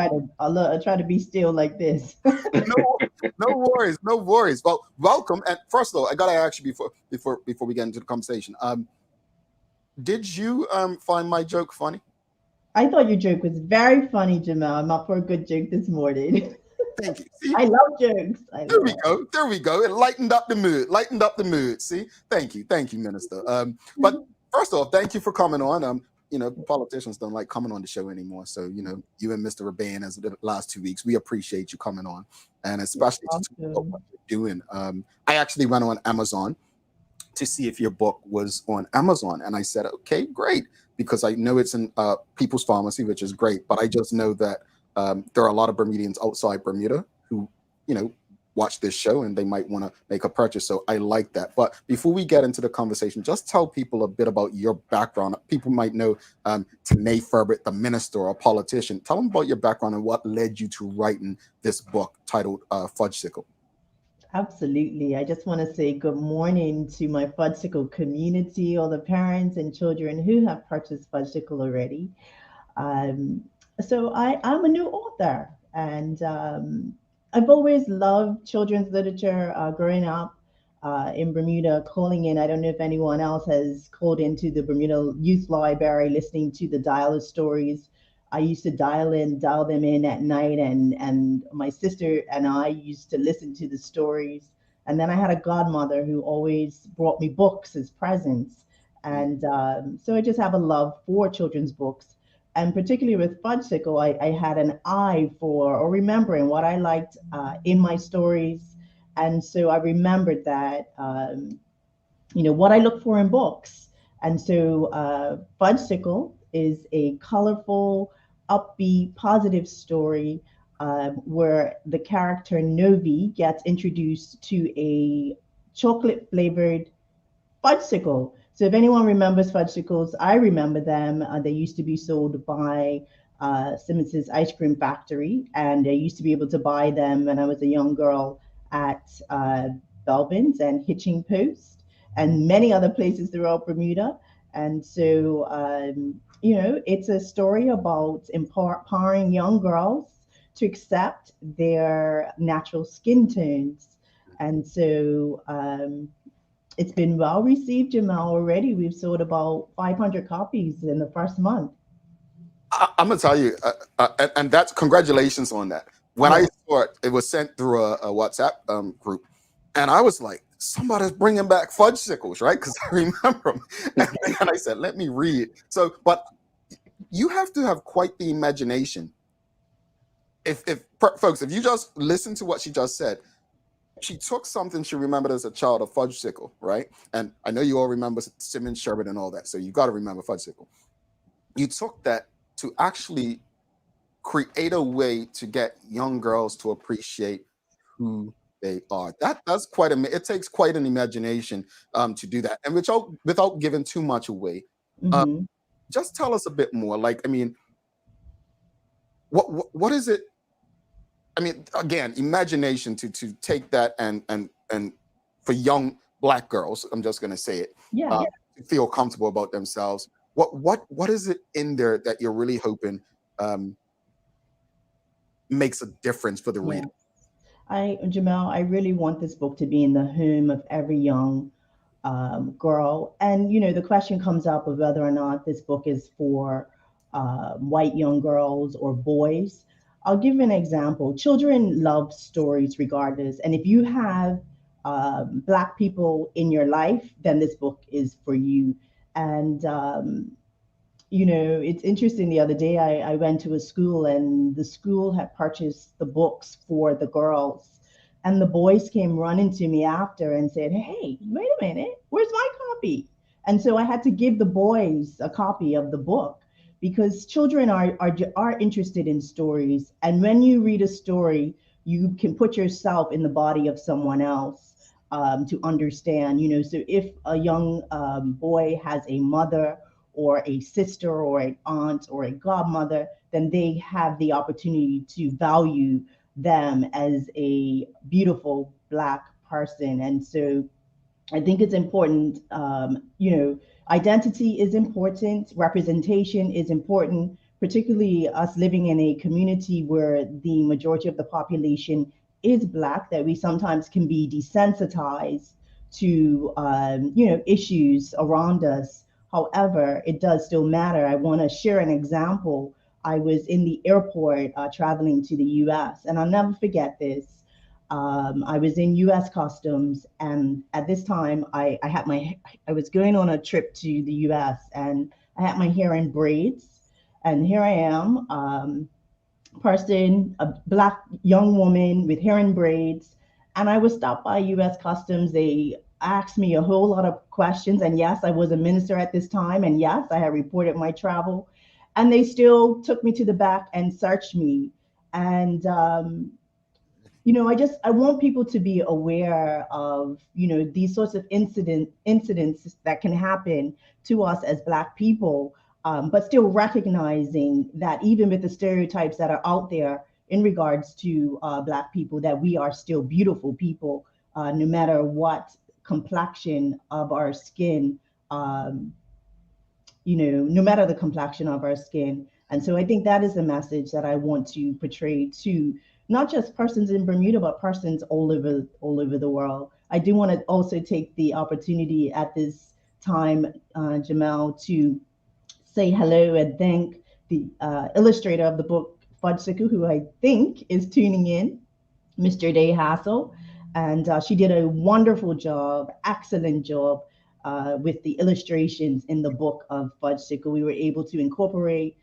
good. I'll try to be still like this. No worries. Well, welcome. And first of all, I gotta ask you before we get into the conversation. Did you find my joke funny? I thought your joke was very funny, Jamel. I'm up for a good joke this morning. Thank you. See? I love jokes. There we go. It lightened up the mood. See? Thank you, Minister. But first off, thank you for coming on. Politicians don't like coming on the show anymore. So, you and Mr. Raban, as the last 2 weeks, we appreciate you coming on. And especially to talk about what you're doing. I actually went on Amazon to see if your book was on Amazon. And I said, okay, great. Because I know it's in People's Pharmacy, which is great. But I just know that there are a lot of Bermudians outside Bermuda who, watch this show and they might want to make a purchase. So I like that. But before we get into the conversation, just tell people a bit about your background. People might know Tinee Furbert, the minister or politician. Tell them about your background and what led you to writing this book titled Fudgesicle. Absolutely. I just want to say good morning to my Fudgesicle community, all the parents and children who have purchased Fudgesicle already. So I'm a new author, and I've always loved children's literature growing up in Bermuda, calling in. I don't know if anyone else has called into the Bermuda Youth Library, listening to the dial-up stories. I used to dial them in at night, and my sister and I used to listen to the stories. And then I had a godmother who always brought me books as presents. And so I just have a love for children's books. And particularly with Fudgesicle, I had an eye for, or remembering what I liked in my stories. And so I remembered that, what I look for in books. And so Fudgesicle is a colorful, upbeat, positive story where the character Novi gets introduced to a chocolate-flavored Fudgesicle. So if anyone remembers Fudgesicles, I remember them. They used to be sold by Simmons's Ice Cream Factory, and I used to be able to buy them when I was a young girl at Belvin's and Hitching Post and many other places throughout Bermuda. And so, it's a story about empowering young girls to accept their natural skin tones. And so it's been well received, Jamal, already. We've sold about 500 copies in the first month. I'm going to tell you, and that's congratulations on that. When I saw it, it was sent through a WhatsApp group. And I was like, somebody's bringing back Fudgesicles, right? Because I remember them. And I said, let me read. So, but you have to have quite the imagination. Folks, if you just listen to what she just said, she took something she remembered as a child, a Fudgesicle, right? And I know you all remember Simmons Sherbet and all that, so you got to remember Fudgesicle. You took that to actually create a way to get young girls to appreciate who they are. That's quite it takes quite an imagination to do that, and without giving too much away. Just tell us a bit more. Like, I mean, what is it? I mean, again, imagination to take that and for young Black girls, I'm just going to say it, to feel comfortable about themselves. What is it in there that you're really hoping makes a difference for the reader? Jamel, I really want this book to be in the home of every young girl. And, you know, the question comes up of whether or not this book is for white young girls or boys. I'll give you an example. Children love stories regardless. And if you have Black people in your life, then this book is for you. And, you know, it's interesting. The other day I went to a school and the school had purchased the books for the girls. And the boys came running to me after and said, "Hey, wait a minute, where's my copy?" And so I had to give the boys a copy of the book because children are interested in stories. And when you read a story, you can put yourself in the body of someone else to understand, you know. So if a young boy has a mother or a sister or an aunt or a godmother, then they have the opportunity to value them as a beautiful Black person. And so I think it's important, you know, identity is important, representation is important, particularly us living in a community where the majority of the population is Black, that we sometimes can be desensitized to, you know, issues around us. However, it does still matter. I want to share an example. I was in the airport traveling to the US, and I'll never forget this. I was in US Customs, and at this time, I was going on a trip to the US, and I had my hair in braids, and here I am, a Black young woman with hair in braids, and I was stopped by US Customs. They asked me a whole lot of questions, and yes, I was a minister at this time, and yes, I had reported my travel, and they still took me to the back and searched me. And you know, I want people to be aware of, you know, these sorts of incidents that can happen to us as Black people, but still recognizing that even with the stereotypes that are out there in regards to Black people, that we are still beautiful people, no matter what complexion of our skin, you know, no matter the complexion of our skin. And so I think that is the message that I want to portray to not just persons in Bermuda, but persons all over the world. I do want to also take the opportunity at this time, Jamel, to say hello and thank the illustrator of the book, Fudgesicle, who I think is tuning in, Mr. Day Hassel. And she did a wonderful job, excellent job with the illustrations in the book of Fudgesicle. We were able to incorporate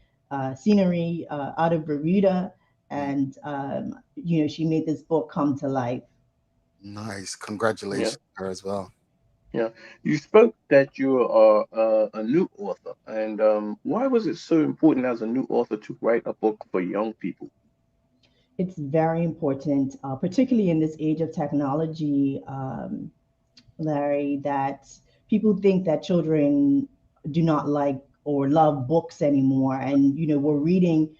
scenery out of Bermuda, and you know, she made this book come to life. Nice, congratulations to her as well. Yeah, you spoke that you are a new author, and why was it so important as a new author to write a book for young people? It's very important, particularly in this age of technology, Larry, that people think that children do not like or love books anymore. And, you know, we're reading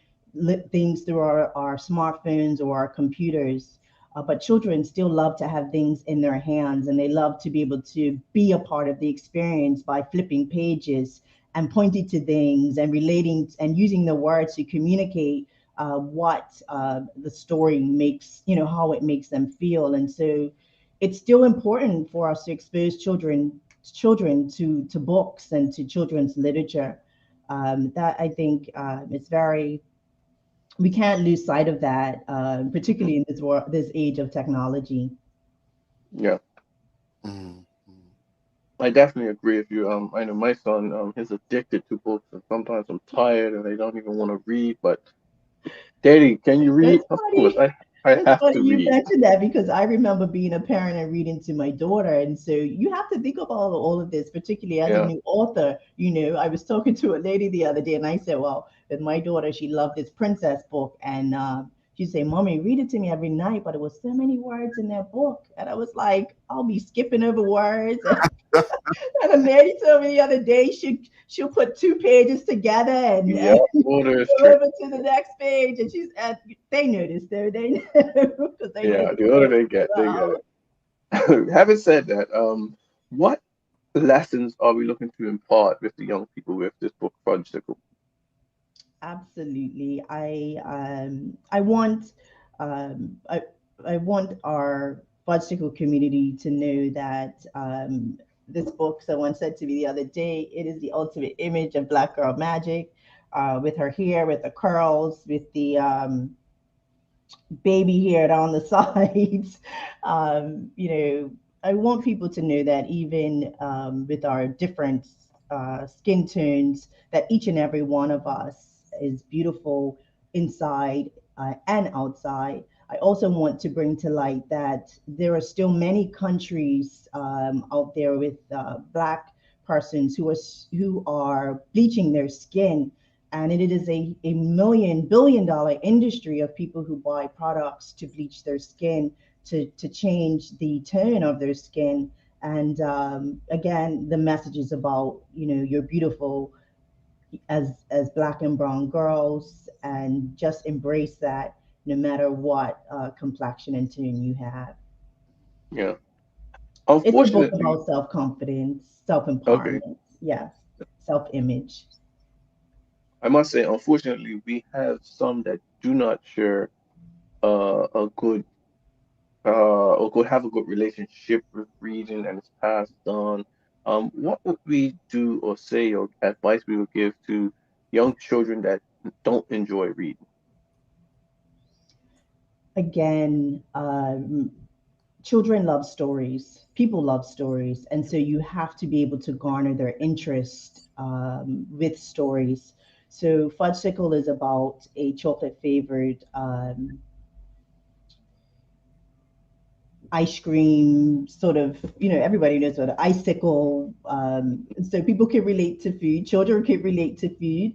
things through our smartphones or our computers, but children still love to have things in their hands, and they love to be able to be a part of the experience by flipping pages and pointing to things and relating and using the words to communicate what the story makes, you know, how it makes them feel. And so it's still important for us to expose children to books and to children's literature. That I think it's very, we can't lose sight of that, particularly in this age of technology. Yeah. Mm-hmm. I definitely agree with you. I know my son, he's addicted to books, and sometimes I'm tired and I don't even want to read. But Daddy, can you read? That's Of course, funny. I It's have funny to you read. mentioned that because I remember being a parent and reading to my daughter. And so you have to think about all of this, particularly as a Yeah, new author. I was talking to a lady the other day and I said, well, with my daughter, she loved this princess book. And she'd say, Mommy, read it to me every night. But it was so many words in that book. And I was like, I'll be skipping over words. And a lady told me the other day she'll put two pages together yeah, and order is go tricky. over to the next page. And she's they noticed though, they know because they know Yeah, the the older book they get, they get well. it. Having said that, what lessons are we looking to impart with the young people with this book, Fudgesicle? Absolutely. I want um I I want our Fudgesicle community to know that this book, someone said to me the other day, it is the ultimate image of Black girl magic, with her hair, with the curls, with the baby hair on the sides. I want people to know that even with our different skin tones, that each and every one of us is beautiful inside and outside. I also want to bring to light that there are still many countries out there with Black persons who are bleaching their skin, and it is a multi-billion-dollar industry of people who buy products to bleach their skin, to change the tone of their skin. And again, the message is about, you're beautiful as Black and brown girls, and just embrace that no matter what complexion and tone you have. Yeah. It's a book Unfortunately, about self-confidence, okay, self-empowerment, yes, self-image. I must say, unfortunately, we have some that do not share a good or could have a good relationship with reading and it's passed on. What would we do or say or advice we would give to young children that don't enjoy reading? Again, children love stories, people love stories, and so you have to be able to garner their interest with stories. So Fudgesicle is about a chocolate flavored ice cream, sort of, everybody knows what an icicle. So people can relate to food, children can relate to food.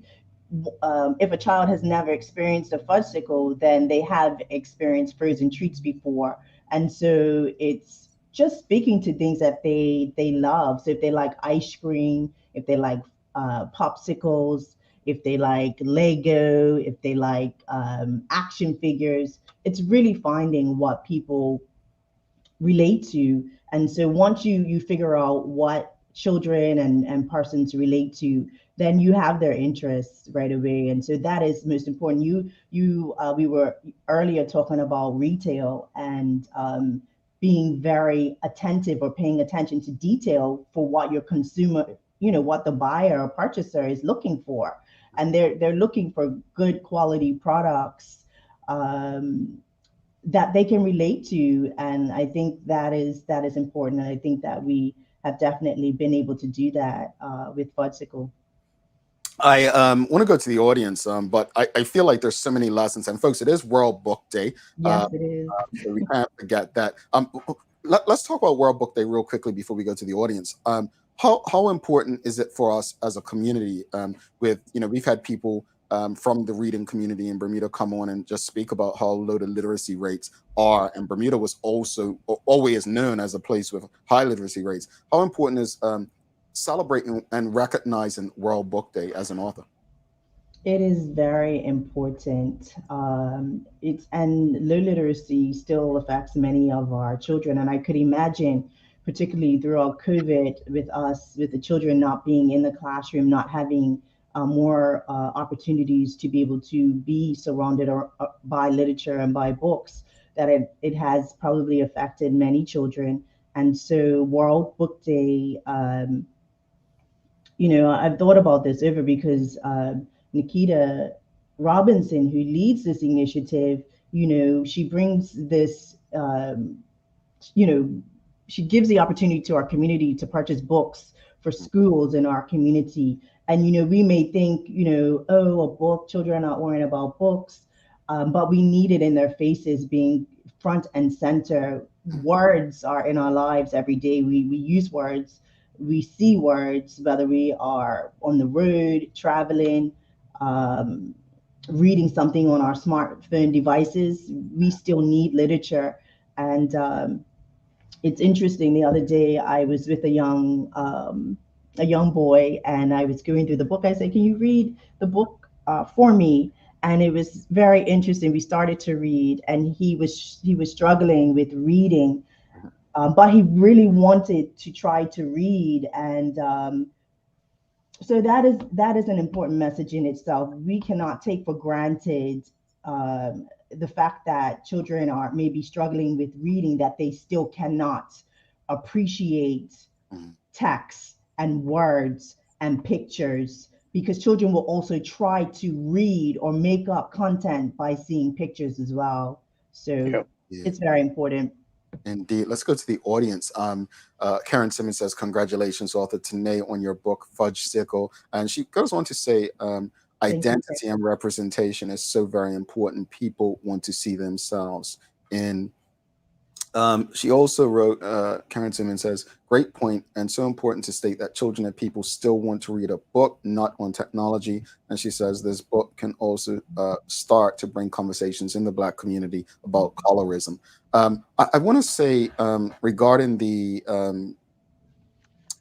If a child has never experienced a fudgesicle, then they have experienced frozen treats before, and so it's just speaking to things that they love. So if they like ice cream, if they like popsicles, if they like Lego, if they like action figures, it's really finding what people relate to. And so once you figure out what children and persons relate to, then you have their interests right away. And so that is most important. We were earlier talking about retail and being very attentive or paying attention to detail for what your consumer, what the buyer or purchaser is looking for. And they're looking for good quality products, that they can relate to. And I think that is important. And I think that we have definitely been able to do that with Fudgesicle. I want to go to the audience, but I feel like there's so many lessons. And folks, it is World Book Day, Yes, it is. so we can't forget that. Let's talk about World Book Day real quickly before we go to the audience. How important is it for us as a community? We've had people from the reading community in Bermuda come on and just speak about how low the literacy rates are, and Bermuda was also always known as a place with high literacy rates. How important is celebrating and recognizing World Book Day as an author? It is very important. And low literacy still affects many of our children. And I could imagine, particularly throughout COVID, with the children not being in the classroom, not having more opportunities to be able to be surrounded by literature and by books, that it has probably affected many children. And so World Book Day, I've thought about this over because Nikita Robinson, who leads this initiative, she brings this, you know, she gives the opportunity to our community to purchase books for schools in our community. And, we may think, oh, a book, children are not worrying about books, but we need it in their faces, being front and center. Words are in our lives every day. We use words, we see words, whether we are on the road, traveling, reading something on our smartphone devices. We still need literature. And it's interesting. The other day, I was with a young boy, and I was going through the book. I said, "Can you read the book for me?" And it was very interesting. We started to read, and he was struggling with reading, but he really wanted to try to read. And so that is an important message in itself. We cannot take for granted the fact that children are maybe struggling with reading, that they still cannot appreciate text and words and pictures, because children will also try to read or make up content by seeing pictures as well. So it's very important. Indeed. Let's go to the audience. Karen Simmons says, congratulations, author Tinee, on your book, Fudgesicle. And she goes on to say, identity and representation is so very important. People want to see themselves in. She also wrote, Karen Simmons says, great point, and so important to state that children and people still want to read a book, not on technology. And she says this book can also start to bring conversations in the Black community about colorism. I want to say regarding the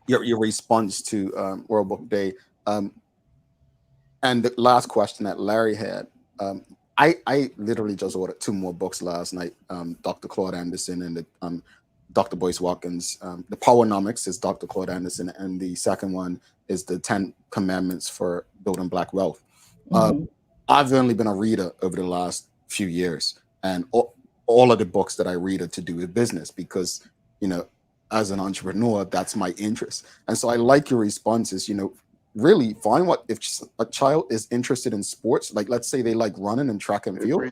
your response to World Book Day, and the last question that Larry had, I literally just ordered 2 more books last night. Dr. Claude Anderson and the Dr. Boyce Watkins. The Powernomics is Dr. Claude Anderson, and the second one is the 10 Commandments for Building Black Wealth. I've only been a reader over the last few years, and all of the books that I read are to do with business because, as an entrepreneur, that's my interest. And so I like your responses, really find what, if a child is interested in sports, like let's say they like running and track and field,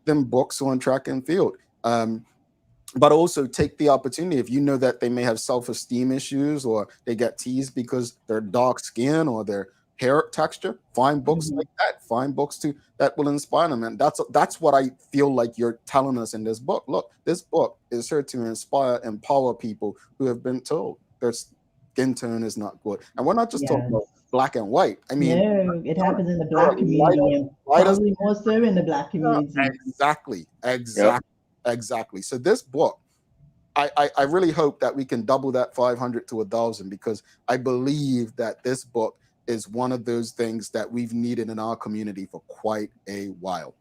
them books on track and field. But also take the opportunity, if you know that they may have self-esteem issues or they get teased because they're dark skin or their hair texture, find books like that. Find books that will inspire them. And that's what I feel like you're telling us in this book. Look, this book is here to inspire, empower people who have been told their skin tone is not good. And we're not just talking about black and white. I mean, no, it happens in the Black community, and probably more so in the Black community. Exactly. So this book, I really hope that we can double that 500 to 1,000, because I believe that this book is one of those things that we've needed in our community for quite a while.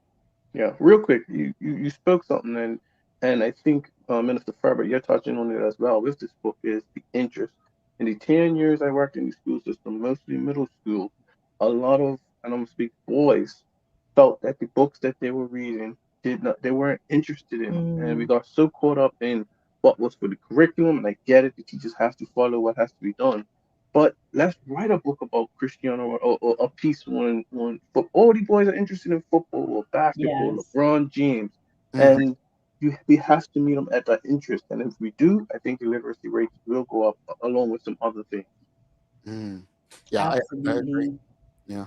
Yeah, real quick, you spoke something, and I think Minister Furbert, you're touching on it as well with this book, is the interest. In the 10 years I worked in the school system, mostly middle school, a lot of, and I'm gonna speak boys, felt that the books that they were reading they weren't interested in, and we got so caught up in what was for the curriculum. And I get it, the teachers have to follow what has to be done, but let's write a book about Cristiano or a piece on football. All the boys are interested in football or basketball, LeBron James, and we have to meet them at that interest. And if we do, I think the literacy rates will go up along with some other things. Yeah, I agree. Yeah,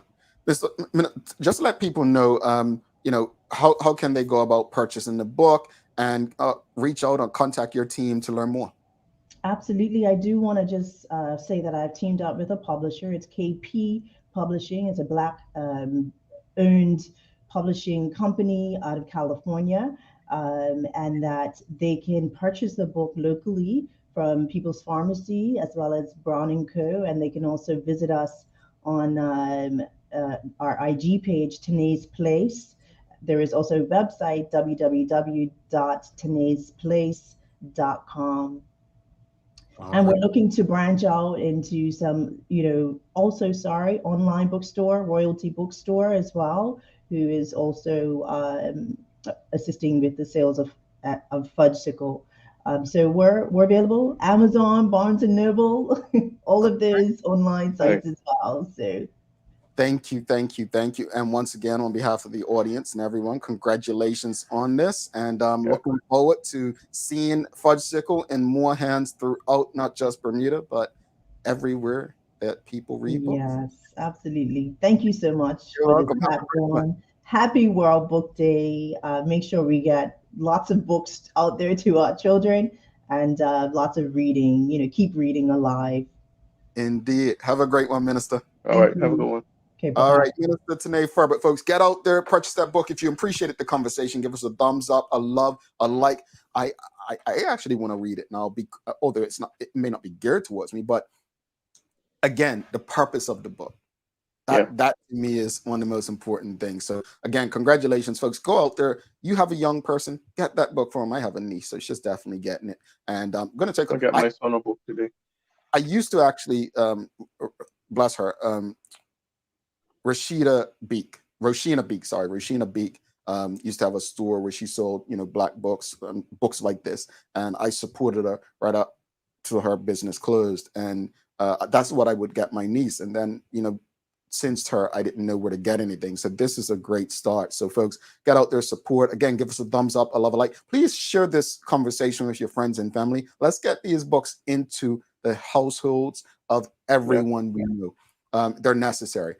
just let people know, how can they go about purchasing the book and reach out or contact your team to learn more? Absolutely. I do want to just say that I've teamed up with a publisher. It's KP Publishing. It's a Black owned publishing company out of California, and that they can purchase the book locally from People's Pharmacy as well as Brown & Co. And they can also visit us on our IG page, Tinee's Place. There is also a website, www.tineesplace.com. And we're looking to branch out into some, online bookstore, Royalty Bookstore as well, who is also assisting with the sales of Fudgesicle. So we're available, Amazon, Barnes & Noble, all of those online sites as well. So Thank you. And once again, on behalf of the audience and everyone, congratulations on this. And I'm looking forward to seeing Fudgesicle in more hands throughout, not just Bermuda, but everywhere that people read books. Yes, absolutely. Thank you so much You're for welcome. the platform. Happy World Book Day. Make sure we get lots of books out there to our children and lots of reading. Keep reading alive. Indeed. Have a great one, Minister. All right. Have a good one. Okay, All bye-bye. right, Minister Tinee Furbert, folks, get out there, purchase that book. If you appreciated the conversation, give us a thumbs up, a love, a like. I actually want to read it now, although it may not be geared towards me, but again, the purpose of the book. That to me is one of the most important things. So again, congratulations, folks. Go out there. You have a young person, get that book for him. I have a niece, so she's definitely getting it. And I'm going to take I got my son a book today. I used to actually, bless her, Rashina Beek, used to have a store where she sold, Black books, books like this. And I supported her right up till her business closed. And that's what I would get my niece. And then, since her, I didn't know where to get anything. So this is a great start. So folks, get out there, support. Again, give us a thumbs up, a love, a like. Please share this conversation with your friends and family. Let's get these books into the households of everyone we know. They're necessary.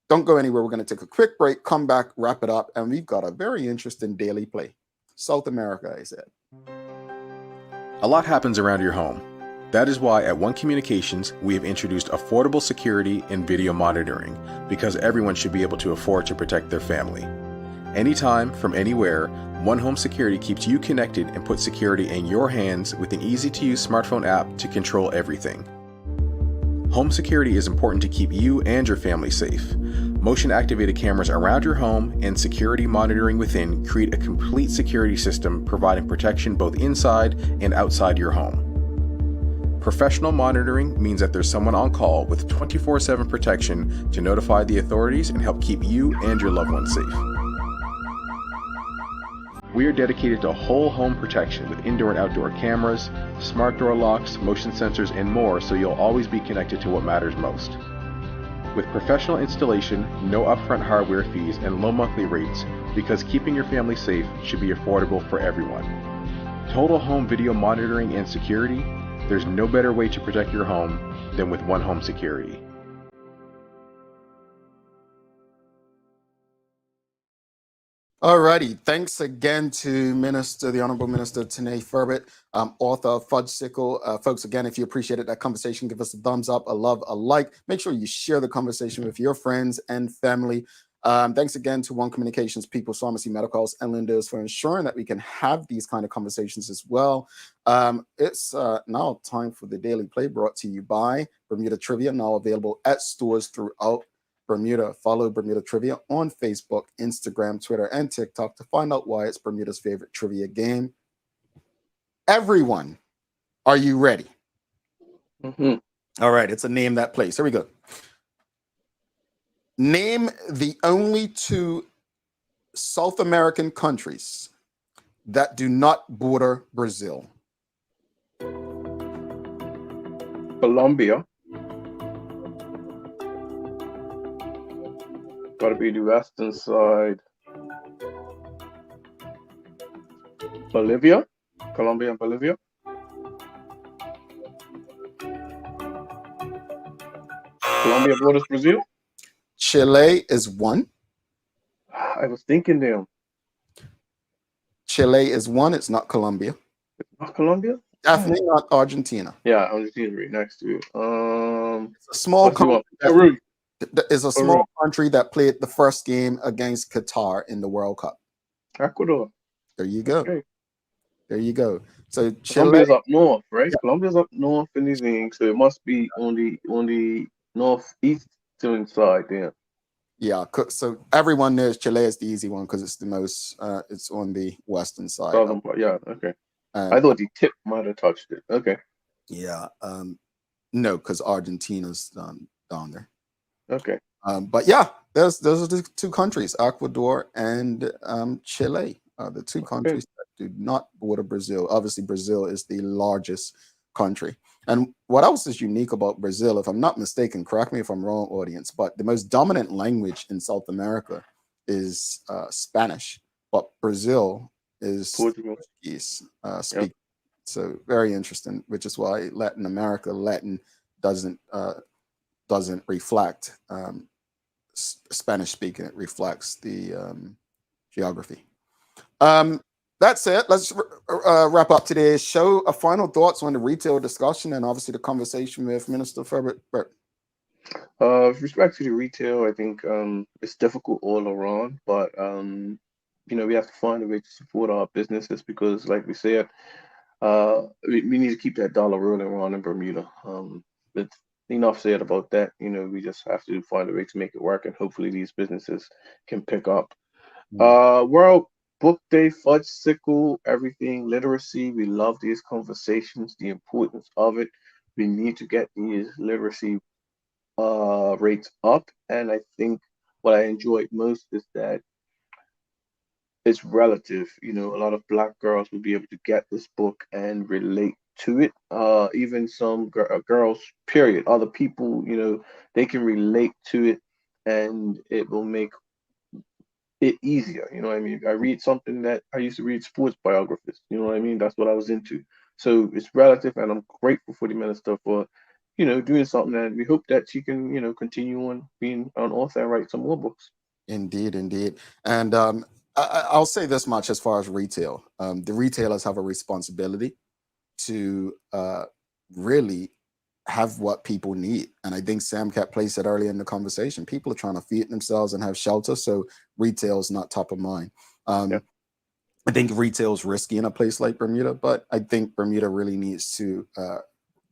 Don't go anywhere. We're going to take a quick break, come back, wrap it up, and we've got a very interesting daily play. South America, I said. A lot happens around your home. That is why at One Communications, we have introduced affordable security and video monitoring, because everyone should be able to afford to protect their family. Anytime, from anywhere, One Home Security keeps you connected and puts security in your hands with an easy-to-use smartphone app to control everything. Home security is important to keep you and your family safe. Motion-activated cameras around your home and security monitoring within create a complete security system providing protection both inside and outside your home. Professional monitoring means that there's someone on call with 24/7 protection to notify the authorities and help keep you and your loved ones safe. We are dedicated to whole home protection with indoor and outdoor cameras, smart door locks, motion sensors, and more, so you'll always be connected to what matters most. With professional installation, no upfront hardware fees, and low monthly rates, because keeping your family safe should be affordable for everyone. Total home video monitoring and security. There's no better way to protect your home than with One Home Security. All righty. Thanks again to the Honorable Minister Tinee Furbert, author of Fudgesicle. Folks, again, if you appreciated that conversation, give us a thumbs up, a love, a like. Make sure you share the conversation with your friends and family. Thanks again to One Communications, People's Pharmacy, Medicals, and Lindos for ensuring that we can have these kind of conversations as well. It's now time for the Daily Play, brought to you by Bermuda Trivia, now available at stores throughout Bermuda. Follow Bermuda Trivia on Facebook, Instagram, Twitter, and TikTok to find out why it's Bermuda's favorite trivia game. Everyone, are you ready? All right, it's a Name That Place. Here we go. Name the only two South American countries that do not border Brazil. Colombia. Gotta be the western side. Bolivia. Colombia and Bolivia. Colombia borders Brazil. Chile is one. I was thinking them. Chile is one. It's not Colombia. It's not Colombia? Definitely not Argentina. Yeah, Argentina right next to it. It's a small country. Peru. Is a small country that played the first game against Qatar in the World Cup. Ecuador. There you go. Okay. There you go. So Colombia's up north, right? Yeah. Colombia's up north in the thing, so it must be on the northeastern side there. Yeah. So everyone knows Chile is the easy one because it's the most. It's on the western side. Southern part. Yeah. Okay. I thought the tip might have touched it. Okay. Yeah. No, because Argentina's down there. Okay. But yeah, those are the two countries, Ecuador and Chile, the two countries that do not border Brazil. Obviously, Brazil is the largest country. And what else is unique about Brazil, if I'm not mistaken, correct me if I'm wrong, audience, but the most dominant language in South America is Spanish, but Brazil is Portugal. Portuguese Yep. speak. So very interesting, which is why Latin America, Latin doesn't reflect Spanish speaking. It reflects the geography. That's it. Let's wrap up today's show. A final thoughts on the retail discussion and obviously the conversation with Minister Furbert. With respect to the retail, I think it's difficult all around, but we have to find a way to support our businesses because, like we said, we need to keep that dollar rolling around in Bermuda. It's enough said about that. We just have to find a way to make it work, and hopefully these businesses can pick up. World Book Day, Fudgesicle, everything literacy. We love these conversations, the importance of it. We need to get these literacy rates up, and I think what I enjoyed most is that it's relative. A lot of Black girls will be able to get this book and relate to it. Even some girls, period, other people, they can relate to it, and it will make it easier. You know what I mean? I read something that I used to read sports biographies. You know what I mean? That's what I was into. So it's relative, and I'm grateful for the minister for, doing something, and we hope that she can, continue on being an author and write some more books. Indeed, indeed. And I'll say this much as far as retail. The retailers have a responsibility to really have what people need. And I think Sam Cat placed it earlier in the conversation. People are trying to feed themselves and have shelter. So retail is not top of mind. I think retail is risky in a place like Bermuda, but I think Bermuda really needs to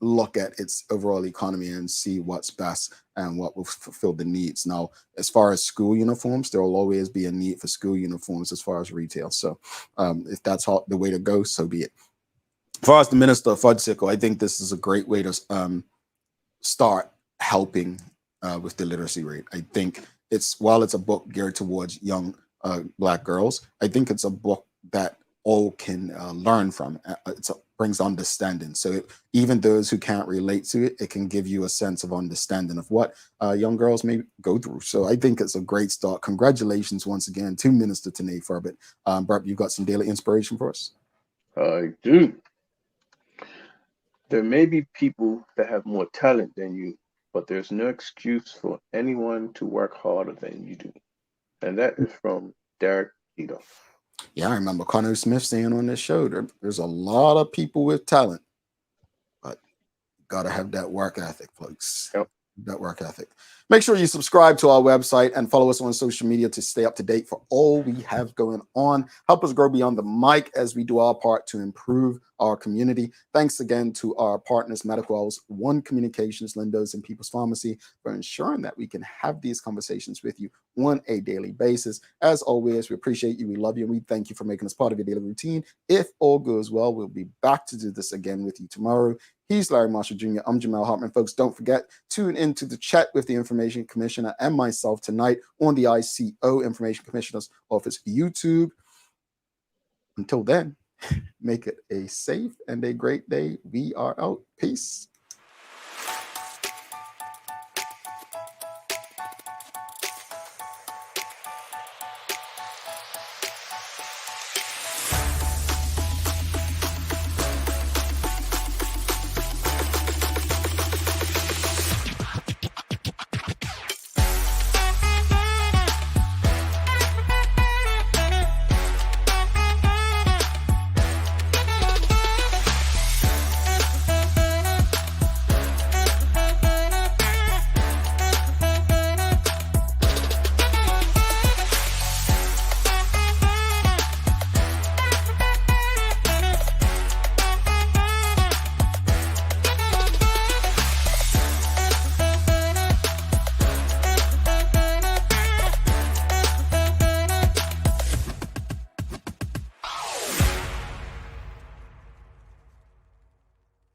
look at its overall economy and see what's best and what will fulfill the needs. Now, as far as school uniforms, there will always be a need for school uniforms as far as retail. So if that's the way to go, so be it. As far as the Minister of Fudgesicle, I think this is a great way to start helping with the literacy rate. I think while it's a book geared towards young Black girls, I think it's a book that all can learn from. It brings understanding. So even those who can't relate to it, it can give you a sense of understanding of what young girls may go through. So I think it's a great start. Congratulations once again to Minister Tinee Furbert. Bert, you got some daily inspiration for us? I do. There may be people that have more talent than you, but there's no excuse for anyone to work harder than you do. And that is from Derek Ito. Yeah, I remember Connor Smith saying on this show, there's a lot of people with talent, but you got to have that work ethic, folks. Yep. That work ethic. Make sure you subscribe to our website and follow us on social media to stay up to date for all we have going on. Help us grow beyond the mic as we do our part to improve our community. Thanks again to our partners, Medical House, One Communications, Lindo's, and People's Pharmacy for ensuring that we can have these conversations with you on a daily basis. As always, we appreciate you, we love you, and we thank you for making us part of your daily routine. If all goes well, we'll be back to do this again with you tomorrow. He's Larry Marshall Jr. I'm Jamal Hartman. Folks, don't forget, tune into the chat with the Information Commissioner and myself tonight on the ICO Information Commissioner's Office YouTube. Until then, make it a safe and a great day. We are out. Peace.